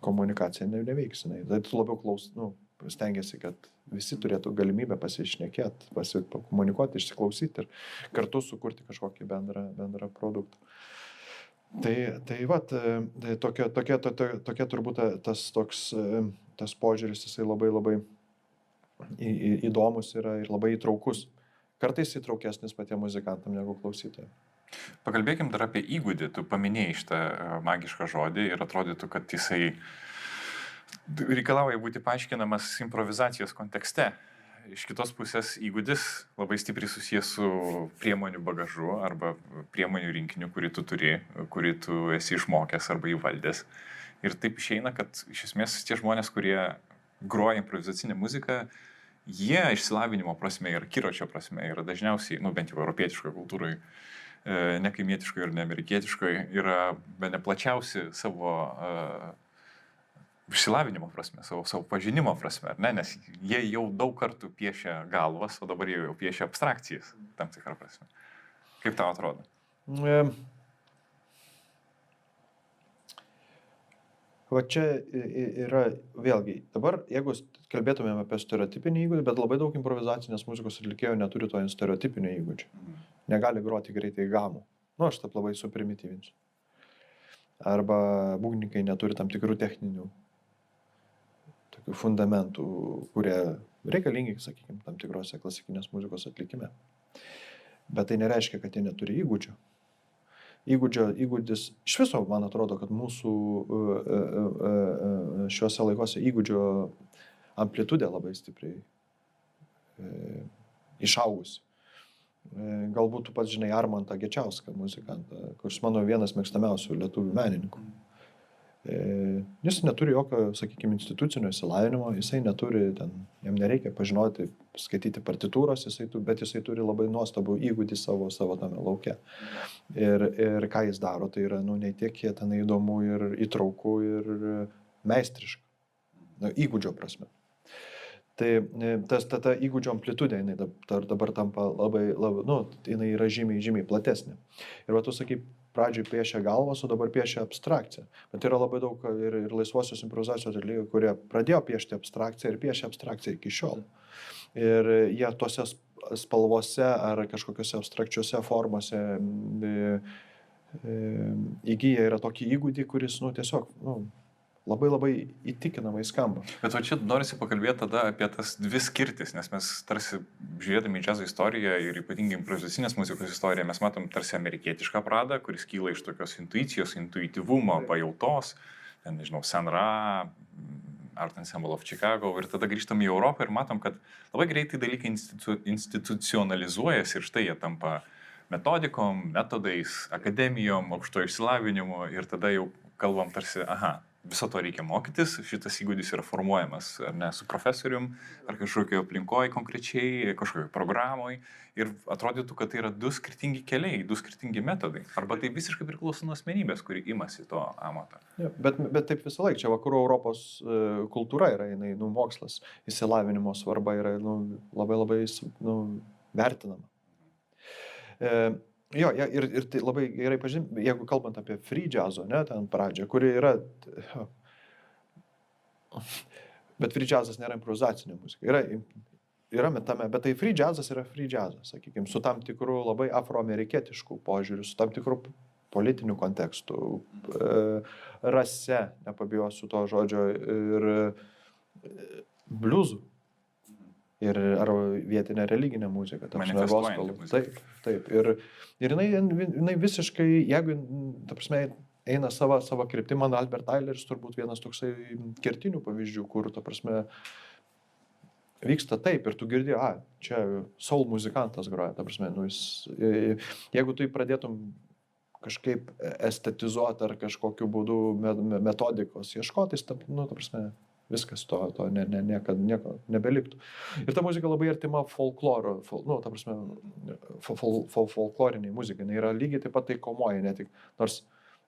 komunikacija neveiks. Tai tu labiau stengiasi, kad visi turėtų galimybę pasišnekėti, pakomunikuoti, išsiklausyti ir kartu sukurti kažkokį bendrą produktą. Tai tokia turbūt tas požiūris, jisai labai įdomus yra ir labai įtraukus. Kartais įtraukesnis patiem muzikantam negu klausytojai. Pakalbėkim dar apie įgūdį. Tu paminėjai šitą magišką žodį ir atrodytų, kad jisai reikalauja būti paaiškinamas improvizacijos kontekste. Iš kitos pusės įgūdis labai stipriai susijęs su priemonių bagažu arba priemonių rinkiniu, kurį tu turi, kurį tu esi išmokęs arba įvaldęs. Ir taip išeina, kad iš esmės tie žmonės, kurie groja improvizacinę muziką, jie išsilavinimo prasme ir akiračio prasme yra dažniausiai, bent jau europietiškoje kultūroje, ne kaimietiškoje ir ne amerikietiškoje, yra bene plačiausi savo išsilavinimo prasme, savo pažinimo prasme, ar ne? Nes jie jau daug kartų piešia galvas, o dabar jie jau piešia abstrakcijas tam tikrą prasme. Kaip tau atrodo? Va čia yra vėlgi, dabar jeigu kalbėtumėm apie stereotipinį įgūdį, bet labai daug improvizacinės muzikos atlikėjų neturi to stereotipinio įgūdžio. Negali groti greitai gamų. Aš taip labai suprimityvinsiu. Arba būgnininkai neturi tam tikrų techninių tokių fundamentų, kurie reikalingi, sakykime, tam tikrose klasikinės muzikos atlikime. Bet tai nereiškia, kad jie neturi įgūdžio. Įgūdis, iš viso, man atrodo, kad mūsų šiuose laikuose įgūdžio amplitudė labai stipriai išaugusi. Galbūt tu pats žinai Armantą Gečiauską, muzikantą, kuris mano vienas mėgstamiausių lietuvių menininkų. Jis neturi jokio, sakykime, institucinio išsilavinimo, jisai neturi, jam nereikia pažinoti, skaityti partitūros, bet jisai turi labai nuostabų įgūdį savo tame lauke. Ir ką jis daro, tai yra, nei tiek jie ten įdomu ir įtrauku ir meistriška, įgūdžio prasme. Tai ta įgūdžio amplitudė, jinai dabar tampa labai, jinai yra žymiai platesnė. Ir va tu sakai, pradžioj piešia galvas, o dabar piešia abstrakciją. Bet yra labai daug ir laisvosios improvizacijos atlikėjų, kurie pradėjo piešti abstrakciją ir piešia abstrakciją iki šiol. Ir jie tose spalvose ar kažkokiose abstrakčiose formose įgyja yra tokį įgūdį, kuris tiesiog labai įtikinamai skamba. Bet čia norisi pakalbėti tada apie tas dvi skirtis, nes mes tarsi žiūrėdami į džiazo istoriją ir ypatingai improvizacinės muzikos istoriją, mes matom tarsi amerikietišką pradą, kuris kyla iš tokios intuicijos, intuityvumo, pajautos, nežinau, Sun Ra, Art Ensemble of Chicago, ir tada grįžtam į Europą ir matom, kad labai greitai dalykai institucionalizuojasi ir štai jie tampa metodikom, metodais, akademijom, aukšto išsilavinimu ir tada jau kalbam tarsi, viso to reikia mokytis, šitas įgūdis yra formuojamas, ar ne, su profesorium, ar kažkokio aplinkoje konkrečiai, kažkokio programoje. Ir atrodytų, kad tai yra du skirtingi keliai, du skirtingi metodai. Arba tai visiškai priklauso nuo asmenybės, kuri imasi to amato. Ja, bet taip visą laiką, čia vakarų Europos kultūra yra, mokslas, įsilavinimo svarba yra labai vertinama. Jo, ir tai labai gerai pažinti, jeigu kalbant apie free jazzo, ten pradžią, kuri yra, bet free jazzas nėra improvizacinė muzika, yra metame, bet tai free jazzas yra free jazzas, sakykime, su tam tikru labai afroamerikietišku požiūriu, su tam tikru politiniu kontekstu, rase, nepabijosiu to žodžio, ir bliuzu. Ir ar vietinė religinė muzika, manifestuojanti muzika. Taip. Ir jinai visiškai, jeigu, ta prasme, eina savo kryptį, man Albert Eileris turbūt vienas toksai kertinių pavyzdžių, kur, ta prasme, vyksta taip ir tu girdi, čia soul muzikantas groja, ta prasme, jeigu tu pradėtum kažkaip estetizuoti ar kažkokiu būdu metodikos ieškotis, ta prasme, viskas to nieko nebeliktų. Ir ta muzika labai artima folkloro, ta prasme, folkloriniai muzikai. Jinai yra lygiai taip pat taikomoji, ne tik, nors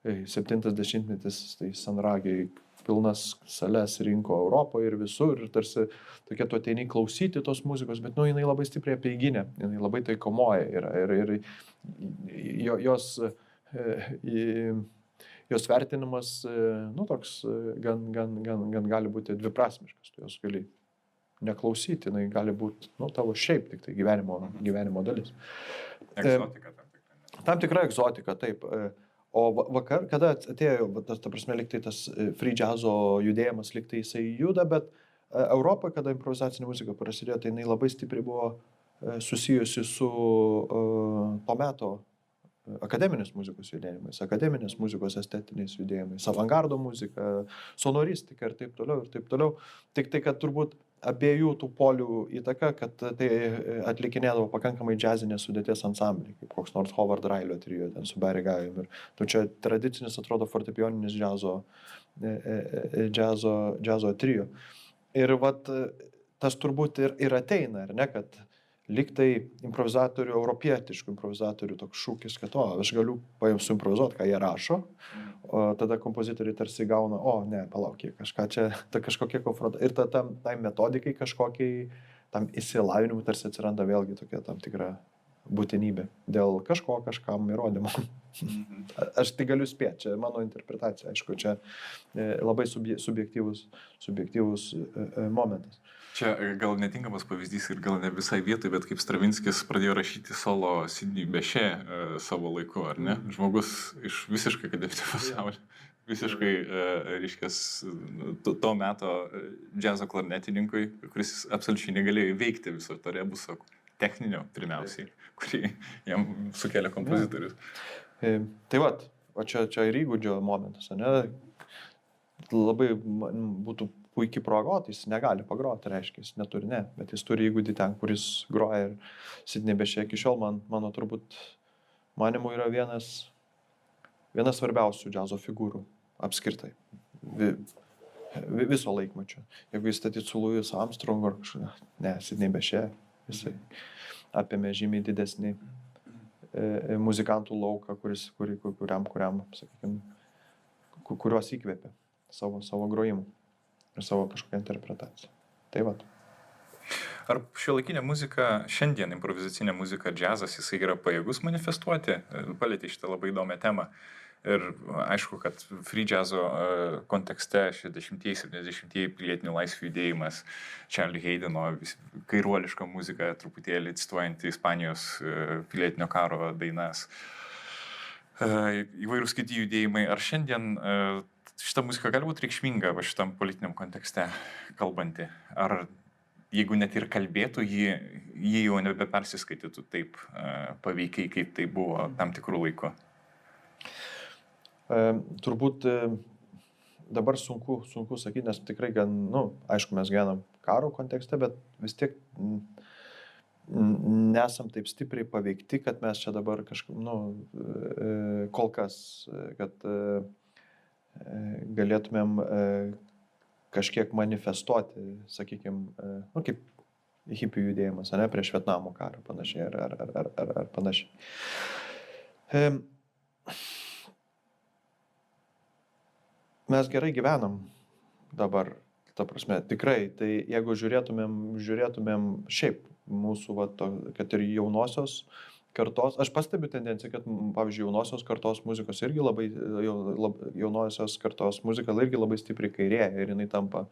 70-metis, tai Sanragiai pilnas sales rinko Europoje ir visur, ir tarsi tokie tu ateini klausyti tos muzikos, bet jinai labai stipriai apeiginė, jinai labai taikomoji yra. Ir jos vertinimas, toks gan gali būti dviprasmiškas, tu jos gali neklausyti, jinai gali būti, tavo šiaip tik tai gyvenimo dalis. Egzotika tam tikra. Tam tikra egzotika, taip. O vakar, kada atėjo, ta prasme, liktai tas free jazzo judėjimas, liktai jisai juda, bet Europoje, kada improvizacinė muzika prasidėjo, tai jinai labai stipriai buvo susijusi su to meto akademinės muzikos judėjimais, akademinės muzikos estetiniais judėjimais, avangardo muzika, sonoristika ir taip toliau, ir taip toliau. Tik tai, kad turbūt abiejų tų polių įtaka, kad tai atlikinėdavo pakankamai džiazinės sudėties ansambliai, kaip koks nors Howard Railio trio ten su Barry Guy'um. Ir tu čia tradicinis, atrodo, fortepioninis džiazo trio. Ir vat tas turbūt ir ateina, ar ne, kad liktai improvizatorių, europietiškų improvizatorių toks šūkis, kad aš galiu suimprovizuoti, ką jie rašo, o tada kompozitoriai tarsi gauna, ne, palauk, kažką čia, ta kažkokia konfronta. Ir tai metodikai kažkokiai, tam įsilavinimui tarsi atsiranda vėlgi tokia tam tikra būtinybė dėl kažkam įrodymo. Aš tai galiu spėti, čia mano interpretacija, aišku, čia labai subjektyvus momentas. Čia gal netinkamas pavyzdys ir gal ne visai vietoj, bet kaip Stravinskis pradėjo rašyti solo Sidney Bechet savo laiku, ar ne? Žmogus iš visiškai akademinio pasaulio, visiškai, reiškias, to meto džiazo klarnetininkui, kuris absoliučiai negalėjo įveikti viso to rebuso techninio, pirmiausiai, kurį jam sukelia kompozitorius. Tai vat, o čia ir įgūdžio momentas, ne? Labai būtų puikiai pagroti, jis negali pagroti, reiškia, jis neturi, bet jis turi įgūdį ten, kuris groja. Ir Sidney Bechet iki šiol mano turbūt manimu yra vienas svarbiausių džiazo figūrų apskritai. Viso laikmečio. Jeigu jis statyt su Louis Armstrongu ar kažką, Sidney Bechet, jisai apėmė žymiai didesnį muzikantų lauką, kuriam, sakykime, kuriuos įkvėpė savo grojimu ir savo kažkokią interpretaciją. Tai vat. Ar šiuolaikinė muzika, šiandien improvizacinė muzika, džiazas, jisai yra pajėgus manifestuoti? Palietė šitą labai įdomią temą. Ir aišku, kad free jazzo kontekste 60-70 pilietinių laisvių judėjimas, Charlie Haydeno kairuoliška muzika, truputėlį cituojanti Ispanijos pilietinio karo dainas, įvairūs kiti judėjimai. Ar šiandien šita muzika gali būti reikšminga šitam politiniam kontekste kalbanti? Ar jeigu net ir kalbėtų, jį jau nebepersiskaitytų taip paveikiai, kaip tai buvo tam tikrų laikų? Turbūt dabar sunku sakyti, nes tikrai gan, aišku, mes gyvenam karo kontekste, bet vis tiek nesam taip stipriai paveikti, kad mes čia dabar kažkaip, kol kas, kad galėtumėm kažkiek manifestuoti, sakykime, kaip hipių judėjimas, ne, prieš Vietnamo karą panašiai, ar panašiai. Mes gerai gyvenam dabar, ta prasme, tikrai, tai jeigu žiūrėtumėm šiaip mūsų, kad ir jaunosios kartos, aš pastebiu tendenciją, kad, pavyzdžiui, jaunosios kartos muzikos irgi jaunosios kartos muzika irgi labai stipriai kairėja ir jinai tampa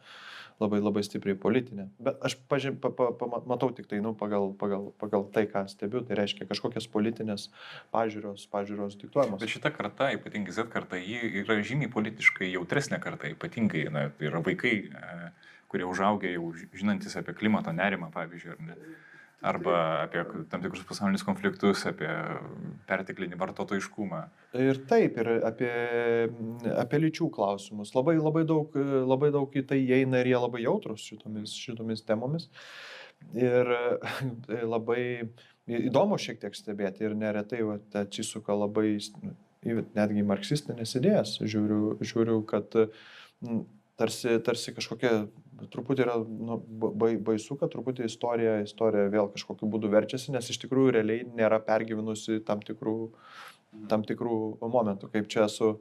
labai stipriai politinė. Bet aš matau tik tai, pagal tai, ką stebiu, tai reiškia kažkokias politinės pažiūros diktuojamos. Bet šita karta, ypatingai Z karta, ji yra žymiai politiškai jautresnė karta, ypatingai, yra vaikai, kurie užaugę jau žinantis apie klimato nerimą, pavyzdžiui, ar ne? Arba apie tam tikrus pasaulinius konfliktus, apie perteklinį vartotojiškumą. Ir taip, ir apie lyčių klausimus. Labai daug į tai įeina ir jie labai jautrus šitomis temomis. Ir labai įdomu šiek tiek stebėti ir neretai atsisuka labai netgi marksistinės idėjas. Žiūriu, kad tarsi kažkokia truputį yra baisu, kad truputį istorija vėl kažkokiu būdu verčiasi, nes iš tikrųjų realiai nėra pergyvenusi tam tikrų momentų, kaip čia su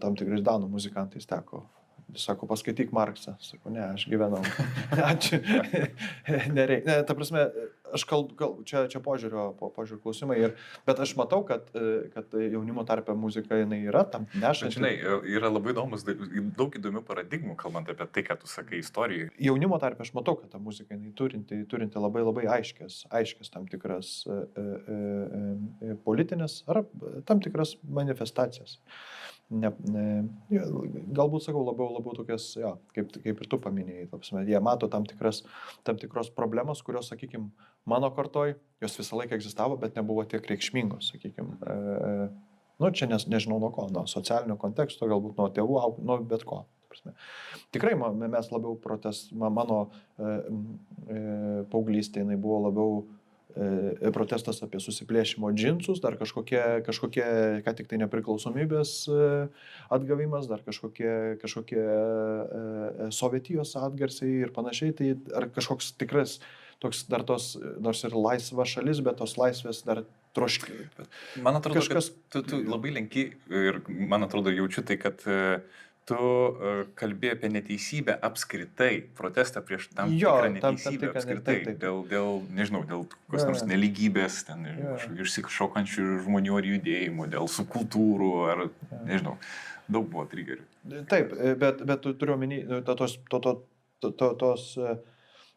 tam tikrais danų muzikantais teko. Sako, paskaityk Marksą. Sako, ne, aš gyvenau. Ačiū. Nereikia. Ta prasme, aš kalbu, čia požiūrio klausimai. Bet aš matau, kad jaunimo tarpe muzika jinai yra tam nešanti. Žinai, yra labai daug įdomių paradigmų, kalbant apie tai, ką tu sakai istorijoje. Jaunimo tarpe aš matau, kad ta muzika jinai turinti labai aiškias tam tikras politinės ar tam tikras manifestacijas. galbūt sakau labiau tokias, jo, kaip ir tu paminėjai, ta prasme, jie mato tam tikros problemos, kurios, sakykime, mano kartoj, jos visą laiką egzistavo, bet nebuvo tiek reikšmingos, sakykime. Nu, čia nežinau nuo ko, nuo socialinio konteksto, galbūt nuo tėvų, nuo bet ko. Ta prasme. Tikrai mes labiau mano paauglystė, jinai buvo labiau protestas apie susiplėšimo džinsus, dar kažkokie, ką tik tai nepriklausomybės atgavimas, dar kažkokie Sovietijos atgarsiai ir panašiai, tai ar kažkoks tikras toks dar tos, nors ir laisva šalis, bet tos laisvės dar troški. Man atrodo, kažkas... kad tu labai lenki ir man atrodo jaučiu tai, kad tu kalbėjai apie neteisybę apskritai, protestą prieš tam tikrą neteisybę apskritai, dėl, nežinau, dėl kokios nors neligybės, ten, išsišokančių žmonių ar judėjimų, dėl subkultūrų, ar, nežinau, daug buvo trigerių. Taip, bet turiu omeny,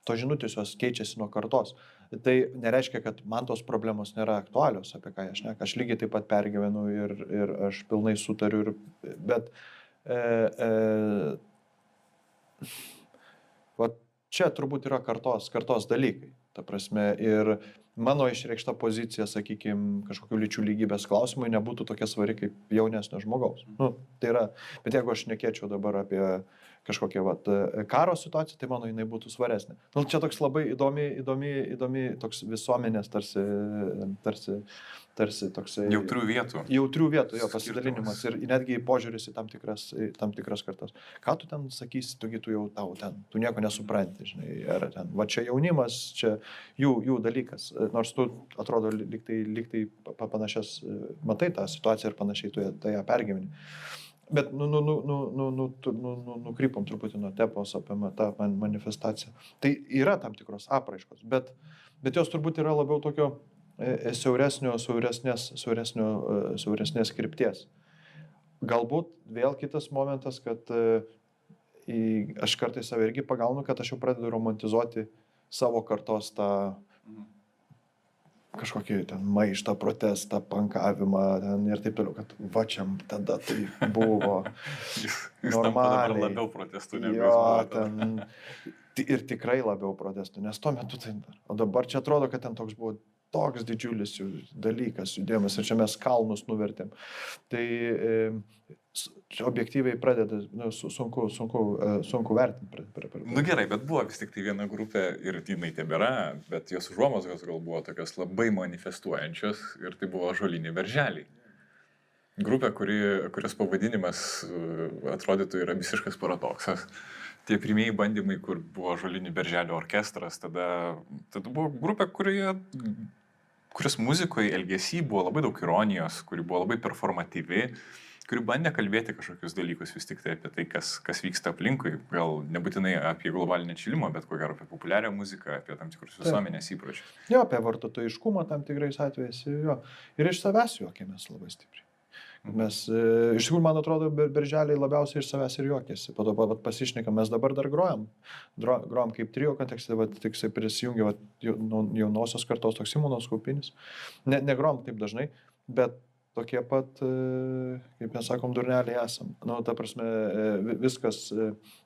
tos žinutės jos keičiasi nuo kartos. Tai nereiškia, kad man tos problemos nėra aktualios, apie ką aš šneka. Aš lygiai taip pat pergyvenu ir aš pilnai sutariu, bet va čia turbūt yra kartos dalykai, ta prasme, ir mano išreikšta pozicija, sakykime, kažkokių lyčių lygybės klausimui nebūtų tokia svari kaip jaunesnio žmogaus. Nu, tai yra, bet jeigu aš nekėčiau dabar apie kažkokią karo situaciją, tai mano jinai būtų svaresnė. Nu, čia toks labai įdomi toks visuomenės tarsi toksai... Jautrių vietų. Jautrių vietų, jo, pasidalinimas ir netgi požiūris į tam tikras kartas. Ką tu ten sakysi, tu jau tu nieko nesupranti, žinai, ar ten, va čia jaunimas, čia jų dalykas. Nors tu atrodo lyg tai panašias, matai tą situaciją ir panašiai, tu ją pergyveni. Bet nukrypom truputį nuo temos apie tą manifestaciją. Tai yra tam tikros apraiškos, bet jos turbūt yra labiau tokio siauresnės krypties. Galbūt vėl kitas momentas, kad aš kartais save irgi pagaunu, kad aš jau pradedu romantizuoti savo kartos tą kažkokį ten maištą, protestą, pankavimą ten, ir taip toliau, kad va čia tada tai buvo normaliai. Dabar labiau protestų negu jo, ten, ir tikrai labiau protestų, nes tuo metu tai, o dabar čia atrodo, kad ten toks didžiulis dalykas, judėjimas, ir čia mes kalnus nuvertėm. Tai objektyviai pradeda, sunku vertinti. Nu gerai, bet buvo vis tik tai viena grupė ir jinai tebėra, bet jos užuomazgos gal buvo tokios labai manifestuojančios ir tai buvo Ąžuoliniai berželiai. Grupė, kurios pavadinimas atrodytų yra visiškas paradoksas. Tie pirmieji bandymai, kur buvo Ąžuolinių berželių orkestras, tada buvo grupė, kurios muzikoje elgesy buvo labai daug ironijos, kuri buvo labai performatyvi, kuri bandė kalbėti kažkokius dalykus vis tik tai apie tai, kas vyksta aplinkui, gal nebūtinai apie globalinį atšilimą, bet ko gero apie populiarią muziką, apie tam tikrus visuomenės įpročius. Jo, apie vartotojiškumą tam tikrais atvejais, jo. Ir iš savęs juokėmės labai stipriai. Mes, iš tikrųjų, man atrodo, berželiai labiausiai iš savęs ir juokėsi. Po to pasišnekam, mes dabar dar grojam kaip trio kontekste, tik prisijungė jaunosios kartos toks Simonas Kaupinis. Negrojam taip dažnai, bet tokie pat, kaip mes sakom, durneliai esam. Nu, ta prasme, viskas,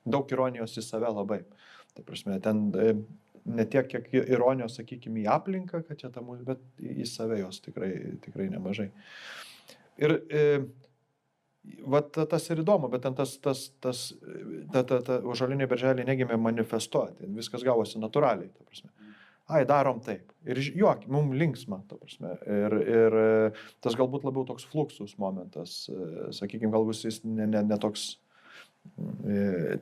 daug ironijos į save labai. Ta prasme, ten ne tiek, kiek ironijos, sakykime, į aplinką, kad čia ta muzika, bet į save jos tikrai nemažai. Ir tas ir įdomu, bet ten Ąžuoliniai berželiai negimė manifestuoti, viskas gavosi natūraliai, ta prasme. Darom taip. Ir mums linksma, ta prasme. Ir tas galbūt labiau toks fluxus momentas, sakykime, galbūt jis ne toks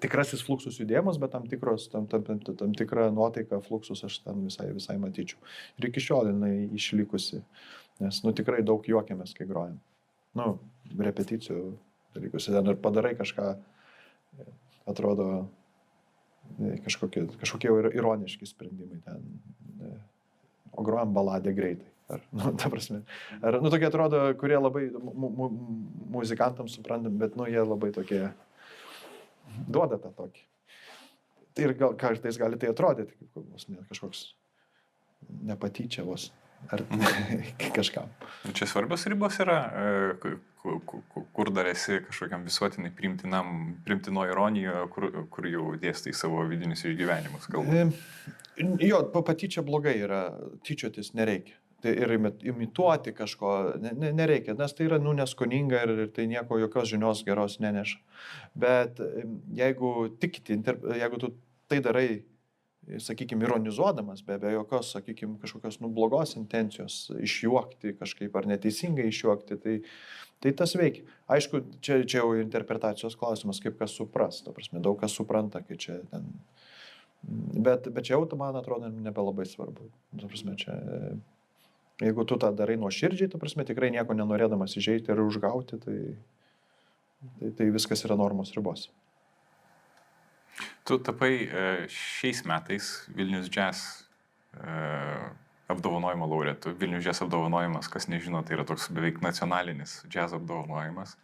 tikrasis fluxus judėjimas, bet tam tikra nuotaika fluxus aš ten visai matyčiau. Ir iki šiol jinai išlikusi, nes tikrai daug juokėmės, kai grojam. Repeticijų dalykus, ir padarai kažką, atrodo, kažkokie ironiški sprendimai ten, o grojam baladę greitai. Ta prasme, tokie atrodo, kurie labai muzikantams suprantam, bet jie labai tokie duoda tą tokį. Ir kartais gali tai atrodyti, kaip kažkoks nepatyčia vos. ar kažkam. Čia svarbios ribos yra, kur dar esi kažkokiam visuotinai primtino ironijoje, kur jau dėstai savo vidinius išgyvenimus galbūt. Jo, patyčia blogai yra, tyčiotis nereikia. Tai ir imituoti kažko nereikia, nes tai yra neskoninga ir tai nieko, jokios žinios geros neneša. Bet jeigu tikiti, jeigu tu tai darai, sakykime, ironizuodamas, be jokios, sakykime, kažkokios blogos intencijos išjuokti kažkaip ar neteisingai išjuokti, tai tas veikia. Aišku, čia jau interpretacijos klausimas, kaip kas supras. Ta prasme, daug kas supranta, kai čia ten... Bet čia jau, man atrodo, nebelabai svarbu. Ta prasme, čia... Jeigu tu tą darai nuoširdžiai, ta prasme, tikrai nieko nenorėdamas įžeiti ir užgauti, tai viskas yra normos ribos. Tu tapai šiais metais Vilnius Jazz apdovanojimo laureatu. Vilnius Jazz apdovanojimas, kas nežino, tai yra toks beveik nacionalinis jazz apdovanojimas.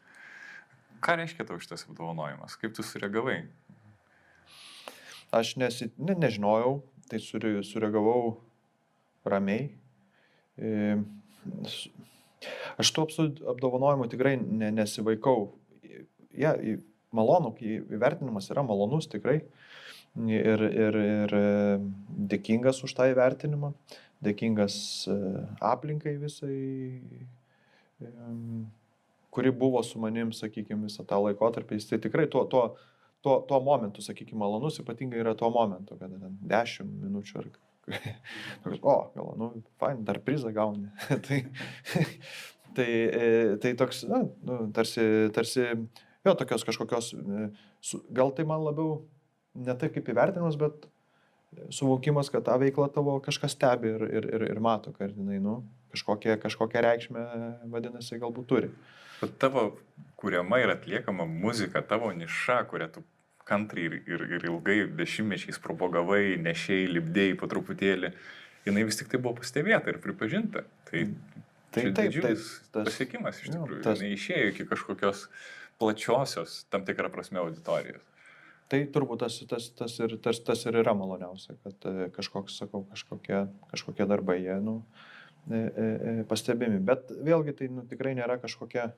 Ką reiškia tau šitas apdovanojimas? Kaip tu sureagavai? Aš nežinojau, tai sureagavau ramiai. Aš tų apdovanojimų tikrai nesivaikau. Malonu, įvertinimas yra malonus tikrai ir dėkingas už tą įvertinimą, dėkingas aplinkai visai, kuri buvo su manim, sakykime, visą tą laikotarpį. Tai tikrai tuo momentu, sakykime, malonus ypatingai yra tuo momentu, kada 10 minučių ar gal, fain, dar prizą gauni. tai toks, tarsi, jo, tokios kažkokios, gal tai man labiau ne tai kaip įvertinimas, bet suvokimas, kad tą veiklą tavo kažkas stebi ir mato, kad jinai, kažkokią reikšmę, vadinasi, galbūt turi. Bet tavo kuriama ir atliekama muzika, tavo niša, kurią tu kantriai ir ilgai dešimtmečiais propagavai, nešėjai, lipdėjai po truputėlį, jinai vis tik tai buvo pastebėta ir pripažinta. Tai didžiulis pasiekimas iš tikrųjų. Jinai išėjo iki kažkokios plačiosios, tam tikrą prasme, auditorijos. Tai turbūt tas ir yra maloniausia, kad kažkokie darbai, jie pastebimi. Bet vėlgi tai tikrai nėra kažkokia,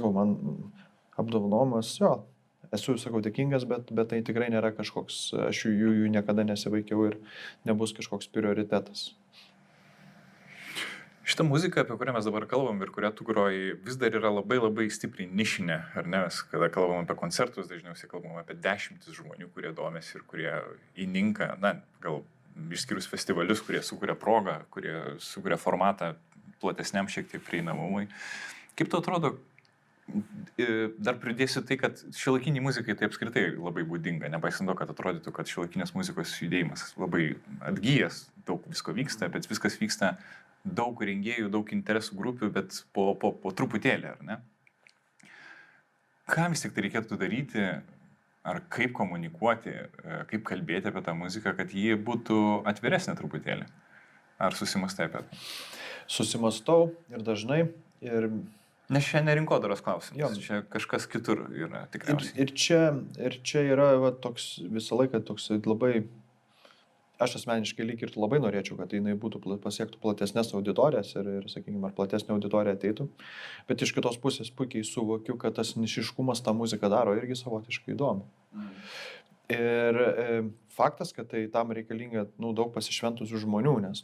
man apdovanojimas, esu, dėkingas, bet tai tikrai nėra kažkoks, aš jų niekada nesivaikiau ir nebus kažkoks prioritetas. Šitą muziką, apie kurią mes dabar kalbam ir kurią tu groji, vis dar yra labai labai stipriai nišinė, ar ne? Kada kalbam apie koncertus, dažniausiai kalbam apie dešimtis žmonių, kurie domisi ir kurie įninka, gal išskyrus festivalius, kurie sukuria progą, kurie sukuria formatą platesniam šiek tiek prieinamumui. Kaip tau atrodo, dar pridėsiu tai, kad šiuolaikiniai muzikai tai apskritai labai būdinga, nepaisant to, kad atrodytų, kad šiuolaikinės muzikos judėjimas labai atgyjęs, daug visko vyksta, bet viskas vyksta daug rengėjų, daug interesų grupių, bet po truputėlį, ar ne? Ką vis tik tai reikėtų daryti, ar kaip komunikuoti, kaip kalbėti apie tą muziką, kad ji būtų atviresnė truputėlį? Ar susimastai apie tai? Susimastau ir dažnai. Nes čia ne rinkodaros klausimas, čia kažkas kitur yra tikriausiai. Ir čia yra toks visą laiką toks labai, aš asmeniškai lyg ir labai norėčiau, kad jinai pasiektų platesnės auditorijas ir sakykime, ar platesnė auditorija ateitų, bet iš kitos pusės puikiai suvokiu, kad tas nišiškumas tą muziką daro irgi savotiškai įdomu. Ir faktas, kad tai tam reikalinga daug pasišventusių žmonių, nes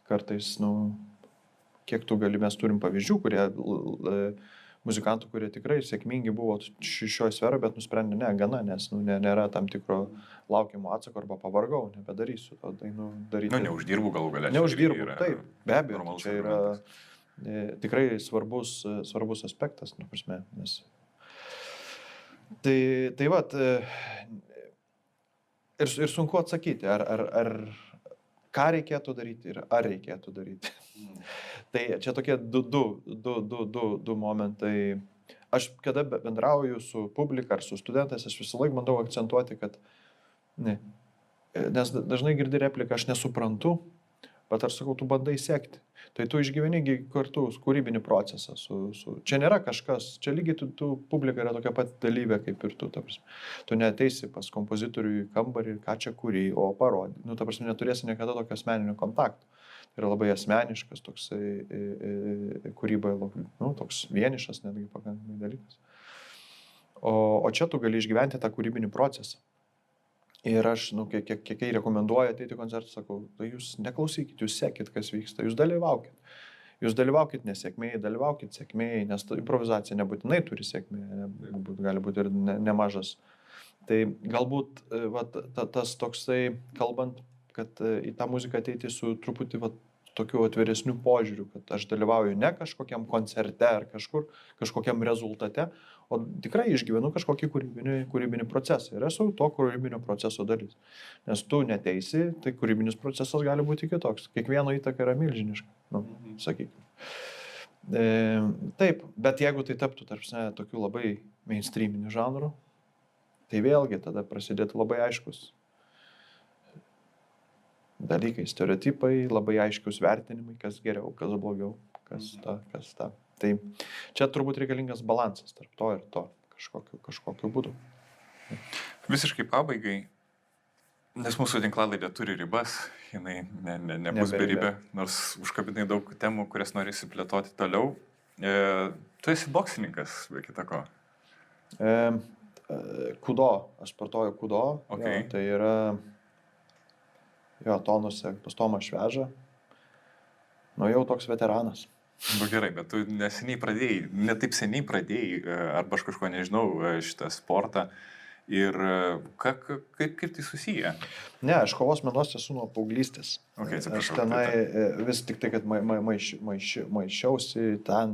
kartais, kiek tu gali, mes turim pavyzdžių, muzikantų, kurie tikrai sėkmingi buvo šioje sferoje, bet nusprendė, gana, nes nėra tam tikro laukimo atsako arba pavargau, nebedarysiu to dainų daryti. Neuždirbu galų gale. Neuždirbu, taip, be abejo, čia yra tikrai svarbus aspektas, prasme, nes. Tai vat, ir sunku atsakyti, ar ką reikėtų daryti ir ar reikėtų daryti. Tai čia tokie du momentai. Aš kada bendrauju su publika ar su studentais, aš visą laiką bandau akcentuoti, kad nes dažnai girdi repliką, aš nesuprantu, bet aš sakau, tu bandai sekti. Tai tu išgyveni kartu kūrybinį procesą. Čia nėra kažkas, čia lygiai tu publika yra tokia pat dalyvė kaip ir tu. Ta prasme. Tu neateisi pas kompozitorių į kambarį ir ką čia kūrėjai, o parodį. Nu, ta prasme, neturėsi niekada tokio asmeninio kontakto. Tai yra labai asmeniškas toksai kūryba, nu, toks vienišas netgi pakankamai dalykas. O čia tu gali išgyventi tą kūrybinį procesą. Ir aš, nu, kiek rekomenduoju ateiti į koncertą, sakau, tai jūs neklausykit, jūs sekit, kas vyksta, jūs dalyvaukit. Jūs dalyvaukit nesėkmėje, dalyvaukit sėkmėje, nes improvizacija nebūtinai turi sėkmė, gali būti ir nemažas. Tai galbūt tas toksai, kalbant, kad į tą muziką ateiti su truputį tokiu atviresniu požiūriu, kad aš dalyvauju ne kažkokiam koncerte ar kažkokiam rezultate, o tikrai išgyvenu kažkokį kūrybinį procesą ir esu to kūrybinio proceso dalis. Nes tu neteisi, tai kūrybinis procesas gali būti kitoks. Kiekvieno įtaka yra milžiniška, nu, sakykime. Taip, bet jeigu tai taptų tarpsne tokių labai mainstreaminių žanrų, tai vėlgi tada prasidėtų labai aiškus dalykai, stereotipai, labai aiškius vertinimai, kas geriau, kas blogiau, kas ta. Tai čia turbūt reikalingas balansas tarp to ir to kažkokiu būdu. Visiškai pabaigai, nes mūsų tinklalaidė turi ribas, jinai nebus beribė, nors užkabinai daug temų, kurias norisi plėtoti toliau. Tu esi boksininkas, be kita ko. Kudo, aš sportuoju kudo, Okay. Tai yra tonuse, pas Tomą Švežą. Nu jau toks veteranas. Nu gerai, bet tu neseniai pradėjai, ne taip seniai pradėjai, arba aš kažko nežinau, šitą sportą. Ir kaip tai susiję? Ne, aš kovos menuose esu nuo paauglystės. Okay, aš tenai vis tik tai, kad maišiausi ten.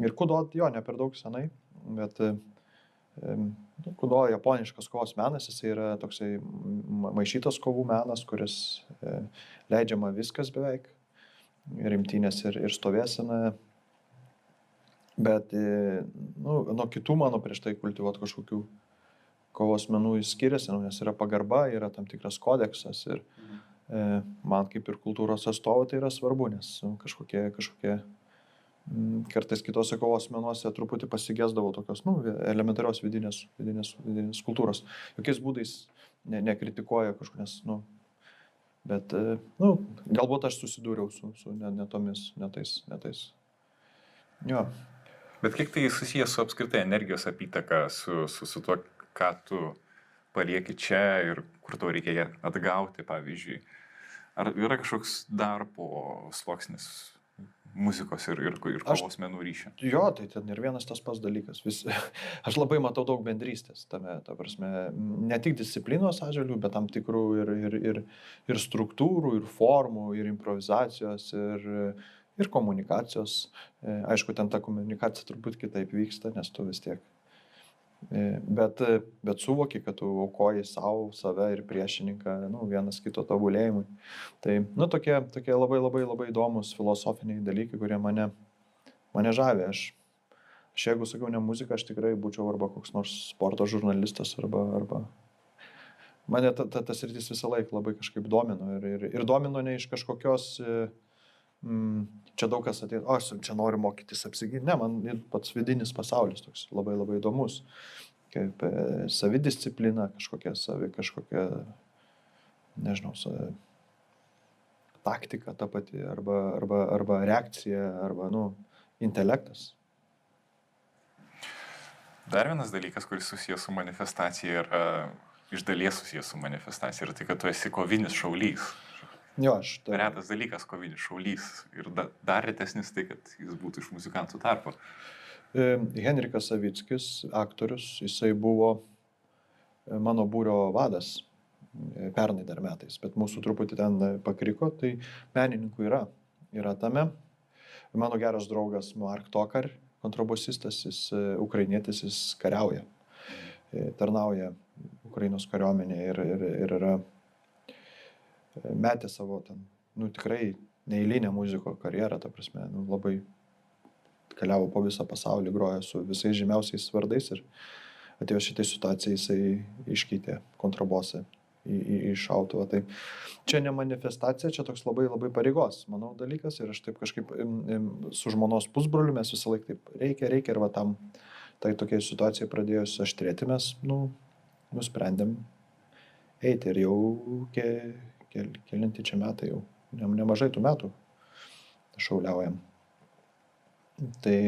Ir kudo, ne per daug senai, bet kudo japoniškas kovos menas, jis yra toksai maišytas kovų menas, kuris leidžiama viskas beveik, rimtynės ir stovėsena, bet nuo kitų mano prieš tai kultivuot kažkokių kovos menų jis skiriasi, nes yra pagarba, yra tam tikras kodeksas ir man kaip ir kultūros atstovo tai yra svarbu, nes kažkokie kartais kitose kovos menuose truputį pasigesdavau tokios, elementarios vidinės kultūros. Jokiais būdais nekritikuoja kažkokias, bet, galbūt aš susidūriau su netais. Jo. Bet kiek tai susijęs su apskritai energijos apytaka, su tuo, ką tu palieki čia ir kur tau reikia atgauti, pavyzdžiui. Ar yra kažkoks darbo sluoksnis muzikos ir kovos menų ryšio? Jo, tai ten ir vienas tas pats dalykas. Aš labai matau daug bendrystės tame, ta prasme, ne tik disciplinos atžvilgių, bet tam tikrų ir struktūrų, ir formų, ir improvizacijos, ir komunikacijos. Aišku, ten ta komunikacija turbūt kitaip vyksta, nes tu vis tiek. Bet suvoki, kad tu aukoji save ir priešininką, vienas kito tobulėjimui. Tai, tokie labai įdomus filosofiniai dalykai, kurie mane žavi. Aš jeigu sakiau ne muzika, aš tikrai būčiau arba koks nors sporto žurnalistas, arba mane tas rytis visą laiką labai kažkaip domino ir domino ne iš kažkokios čia daug kas atėjo, aš čia noriu mokytis apsiginti. Ne, man pats vidinis pasaulis toks labai įdomus. Kaip savidisciplina, kažkokia, nežinau, taktika ta pati, arba reakcija, arba, intelektas. Dar vienas dalykas, kuris susijęs su manifestacija ir iš dalies susijęs su manifestacija, yra tai, kad tu esi kovinis šaulys. Jo, Retas dalykas kovinis šaulys ir dar retesnis tai, kad jis būtų iš muzikantų tarpo. Henrikas Savickis, aktorius, jisai buvo mano būrio vadas pernai dar metais, bet mūsų truputį ten pakriko, tai menininkų yra tame. Mano geras draugas Mark Tokar, kontrabosistas, jis ukrainietis, jis kariauja, tarnauja Ukrainos kariuomenėje ir yra metė savo ten, tikrai neeilinę muziko karjerą, ta prasme, labai keliavo po visą pasaulį, grojo su visais žymiausiais vardais ir atėjo šitai situacijai, jisai iškeitė kontrabosą į šautuvą. Tai čia ne manifestacija, čia toks labai labai pareigos, manau, dalykas. Ir aš taip kažkaip su žmonos pusbroliu mes visą laiką taip reikia ir va tam, tai tokiai situacijai pradėjus aštrėti, mes, nusprendėm eiti ir jau kelinti čia metai jau, nemažai tų metų šauliaujam. Tai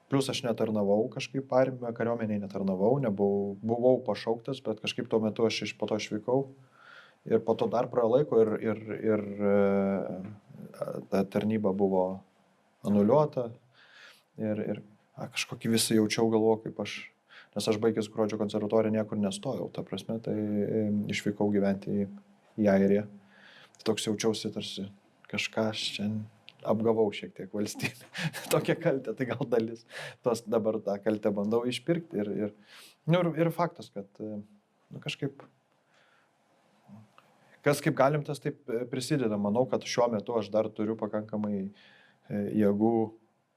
plius aš netarnavau kažkaip armijoje, kariuomeniai netarnavau, buvau pašauktas, bet kažkaip tuo metu aš po to išvykau ir po to dar praėjo laiko ir ta tarnyba buvo anuliuota ir kažkokį visą jaučiau, galvoju, kaip nes aš baigęs Gruodžio konservatoriją niekur nestojau, ta prasme, tai išvykau gyventi į Airiją. Toks jaučiausi tarsi kažką aš čia apgavau šiek tiek valstybę. Tokia kaltė, tai gal dalis. Dabar tą kaltę bandau išpirkti ir faktas, kad kažkaip kas kaip galim, tas taip prisideda. Manau, kad šiuo metu aš dar turiu pakankamai jėgų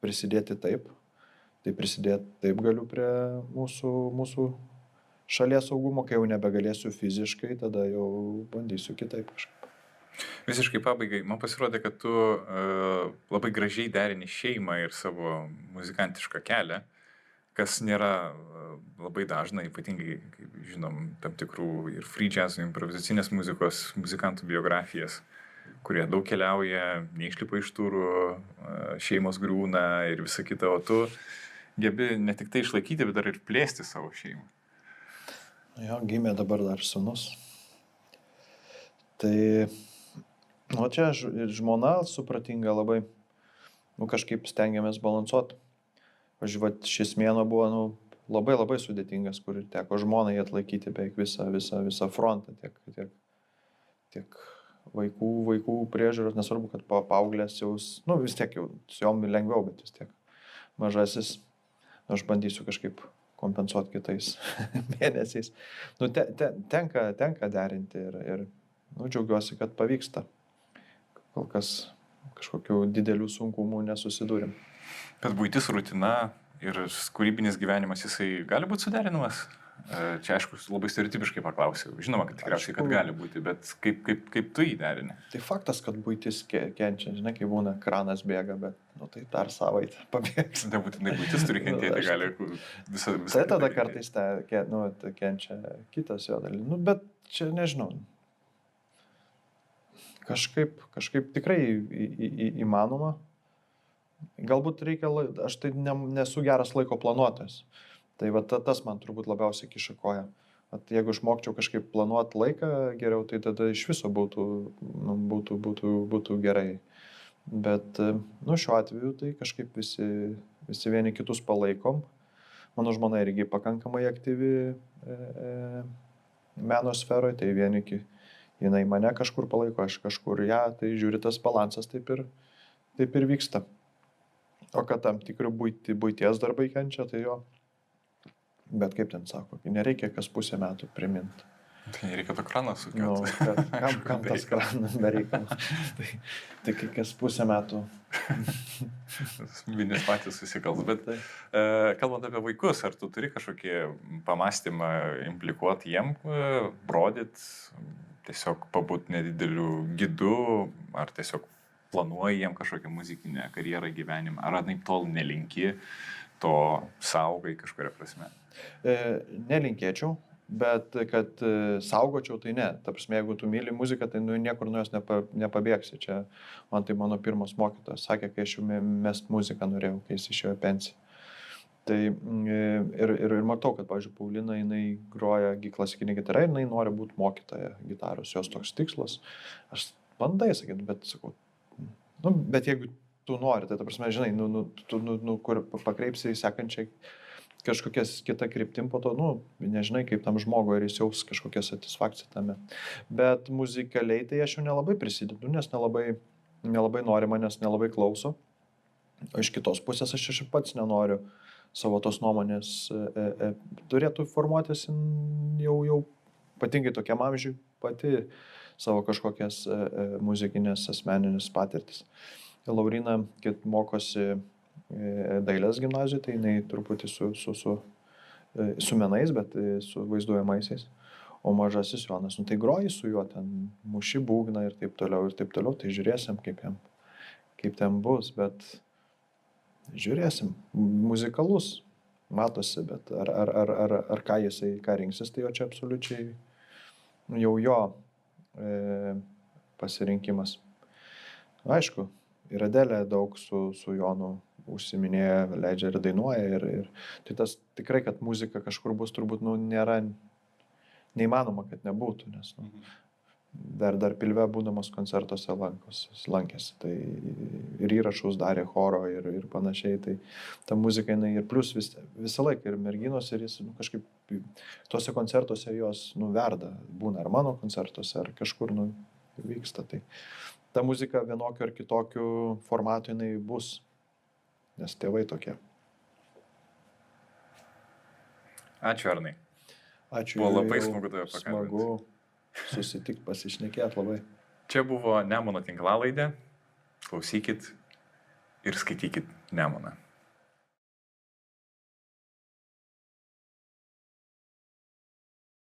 prisidėti taip. Tai prisidėti taip galiu prie mūsų šalies saugumo, kai jau nebegalėsiu fiziškai, tada jau bandysiu kitaip kažkaip. Visiškai pabaigai, man pasirodė, kad tu labai gražiai derini šeimą ir savo muzikantišką kelią, kas nėra labai dažna, ypatingai, kaip žinom, tam tikrų ir free jazz, improvizacinės muzikos muzikantų biografijas, kurie daug keliauja, neišlipa iš turų, šeimos griūna ir visa kita, o tu gebi ne tik tai išlaikyti, bet dar ir plėsti savo šeimą. Jo, gimė dabar dar sūnus. Tai čia žmona supratinga labai, kažkaip stengiamės balansuoti. Pavyzdžiui, šis mėnuo buvo labai labai sudėtingas, kur teko žmonai atlaikyti beveik visą frontą, tiek vaikų priežiūros, nesvarbu, kad paauglės jau, vis tiek jau su jom lengviau, bet vis tiek mažasis, aš bandysiu kažkaip kompensuoti kitais mėnesiais. Tenka derinti ir džiaugiuosi, kad pavyksta. Kol kas kažkokių didelių sunkumų nesusidūrėm. Bet buitis, rutina ir kūrybinis gyvenimas, jisai gali būti suderinamas? Čia, aišku, labai stereotipiškai paklausiau. Žinoma, kad tikriausiai, kad gali būti, bet kaip tu jį derini? Tai faktas, kad buitis kenčia. Žinai, kai būna, kranas bėga, bet tai dar savaitę pabėgs. Nebūtinai buitis turi kentėti, gali visą. Tai tada kartais kenčia kitas jo dalis. Bet čia nežinau. Kažkaip tikrai įmanoma. Galbūt reikia, aš tai nesu geras laiko planuotojas. Tai tas man turbūt labiausiai kiša koją. Jeigu išmokčiau kažkaip planuoti laiką geriau, tai tada iš viso būtų gerai. Bet šiuo atveju tai kažkaip visi vieni kitus palaikom. Mano žmona irgi pakankamai aktyvi meno sferoje, tai jinai mane kažkur palaiko, aš kažkur ją, tai žiūri, tas balansas taip ir vyksta. O kad tam tikri buities darbai kenčia, tai jo. Bet kaip ten sako, nereikia kas pusę metų priminti. Tai nereikia to kraną sukelti. Kam tas kranas bereikalo? Tai kas pusę metų. Vienis patys susikals. Bet kalbant apie vaikus, ar tu turi kažkokį pamastymą implikuoti jiem, brodyt, tiesiog pabūt nedideliu gidu, ar tiesiog planuoji jiem kažkokią muzikinę karjerą gyvenimą, ar anaip tol nelinki, to saugai kažkuria prasme? Nelinkėčiau, bet kad saugočiau, tai ne. Ta prasme, jeigu tu myli muziką, tai niekur nuo jos nepabėgsi. Čia man tai mano pirmas mokytojas sakė, kai aš jau mest muziką norėjau, kai jis išėjo pensiją. Tai ir matau, kad, pavyzdžiui, Paulina, jinai groja klasikinį gitarą, jinai nori būti mokytoja gitaros, jos toks tikslas. Aš bandai sakyti, bet sakau, bet jeigu tu nori, tai ta prasme, žinai, tu kur pakreipsi į sekančią kažkokias kitą kryptim, po to, nežinai, kaip tam žmogui, ar jis jaus kažkokią satisfakciją tame. Bet muzikaliai tai aš jau nelabai prisidedu, nes nelabai nori manęs, nelabai klauso. O iš kitos pusės aš pats nenoriu savo tos nuomonės. Turėtų formuotis jau ypatingai tokiam amžiui pati savo kažkokias muzikinės asmeninės patirtis. Laurina, kai mokosi dailės gimnazijoje, tai jinai truputį su menais, bet su vaizduojamaisiais. O mažasis Jonas, nu tai groji su juo, ten muši būgną ir taip toliau, tai žiūrėsim, kaip ten bus, bet žiūrėsim, muzikalus, matosi, bet ar ką rinksis, tai jo čia absoliučiai jau jo pasirinkimas. Aišku, ir Adelė daug su Jonu užsiminėja, leidžia ir dainuoja, ir tai tas tikrai, kad muzika kažkur bus, turbūt, nėra neįmanoma, kad nebūtų, nes dar Pilve būdamas koncertuose lankėsi, tai ir įrašus darė choro ir panašiai, tai ta muzika, jinai ir plus visą laiką, ir merginos, ir jis kažkaip tuose koncertuose jos verda, būna ar mano koncertuose, ar kažkur vyksta, tai ta muzika vienokiu ar kitokiu formatu jinai bus, nes tėvai tokie. Ačiū, Arnai. Ačiū. Buvo labai smagu tave pakalbinti. Smagu susitikti, pasišnekėti labai. Čia buvo Nemuno tinklalaidė. Klausykit ir skaitykit Nemuną.